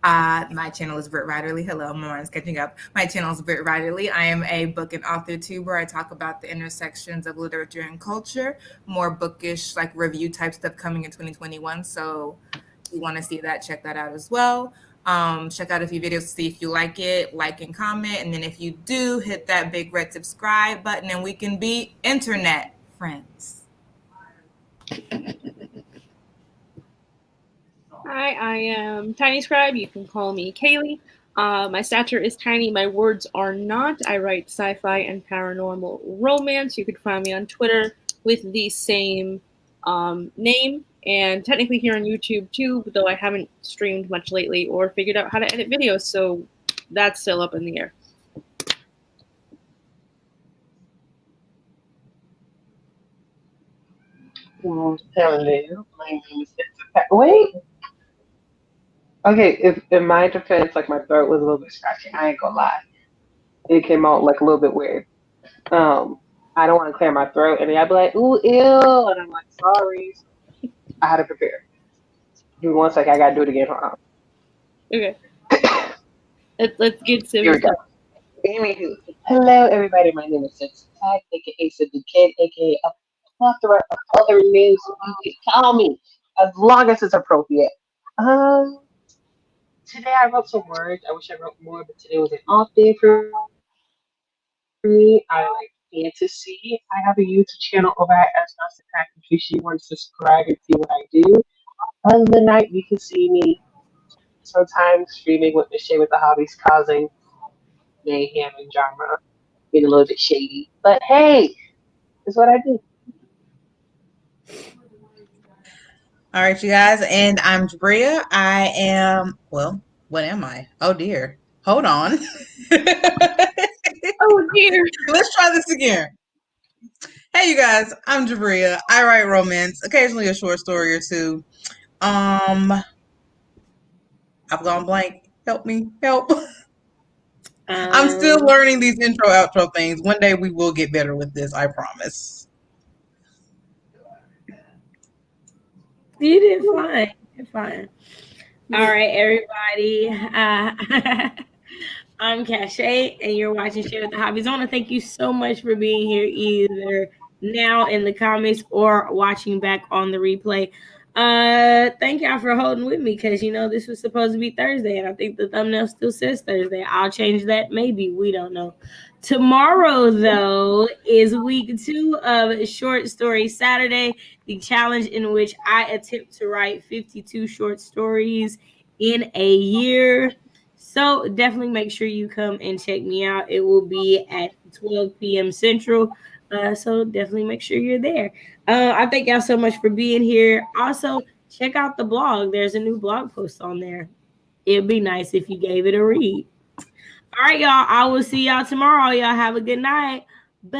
My channel is Britt Riderly. Hello, my mind's catching up. My channel is Britt Riderly. I am a book and author tuber. I talk about the intersections of literature and culture, more bookish, like review type stuff coming in 2021. So if you want to see that, check that out as well. Check out a few videos to see if you like it, like and comment. And then if you do, hit that big red subscribe button and we can be internet friends. Hi, I am Tiny Scribe. You can call me Kaylee. My stature is tiny. My words are not. I write sci-fi and paranormal romance. You can find me on Twitter with the same name, and technically here on YouTube too, though I haven't streamed much lately or figured out how to edit videos, so that's still up in the air. Hello, my name is Wait. Okay, if in my defense, like my throat was a little bit scratchy. I ain't gonna lie. It came out like a little bit weird. I don't want to clear my throat, and then I'd be like, "Ooh, ew," and I'm like, "Sorry." I had to prepare. Give me 1 second. I gotta do it again. Hold on. Okay. Let's get Here we serious. go. Anywho, hello everybody. My name is Sensei Tag, aka Sid the Kid, aka a plethora of other names you can call me, as long as it's appropriate. Um, Today I wrote some words. I wish I wrote more, but today was an off day for me. I like fantasy. I have a YouTube channel over at S. Pack in case you want to subscribe and see what I do. Other than that, you can see me sometimes streaming with Michelle with the hobbies, causing mayhem and drama, being a little bit shady. But hey, it's what I do. All right, you guys, and I'm Jabria. I am, well, what am I? Oh dear. Hold on. Oh dear. Let's try this again. Hey, you guys, I'm Jabria. I write romance, occasionally a short story or two. I've gone blank. Help me, help. I'm still learning these intro outro things. One day we will get better with this, I promise. You did fine. You're fine. All right, everybody. I'm Cachet, and you're watching Share with the Hobbies. I want to thank you so much for being here, either now in the comments or watching back on the replay. Thank y'all for holding with me because this was supposed to be Thursday, and I think the thumbnail still says Thursday. I'll change that, maybe. We don't know. Tomorrow, though, is week 2 of Short Story Saturday, the challenge in which I attempt to write 52 short stories in a year. So definitely make sure you come and check me out. It will be at 12 p.m. Central. So definitely make sure you're there. I thank y'all so much for being here. Also, check out the blog. There's a new blog post on there. It'd be nice if you gave it a read. All right, y'all. I will see y'all tomorrow. Y'all have a good night. Bye.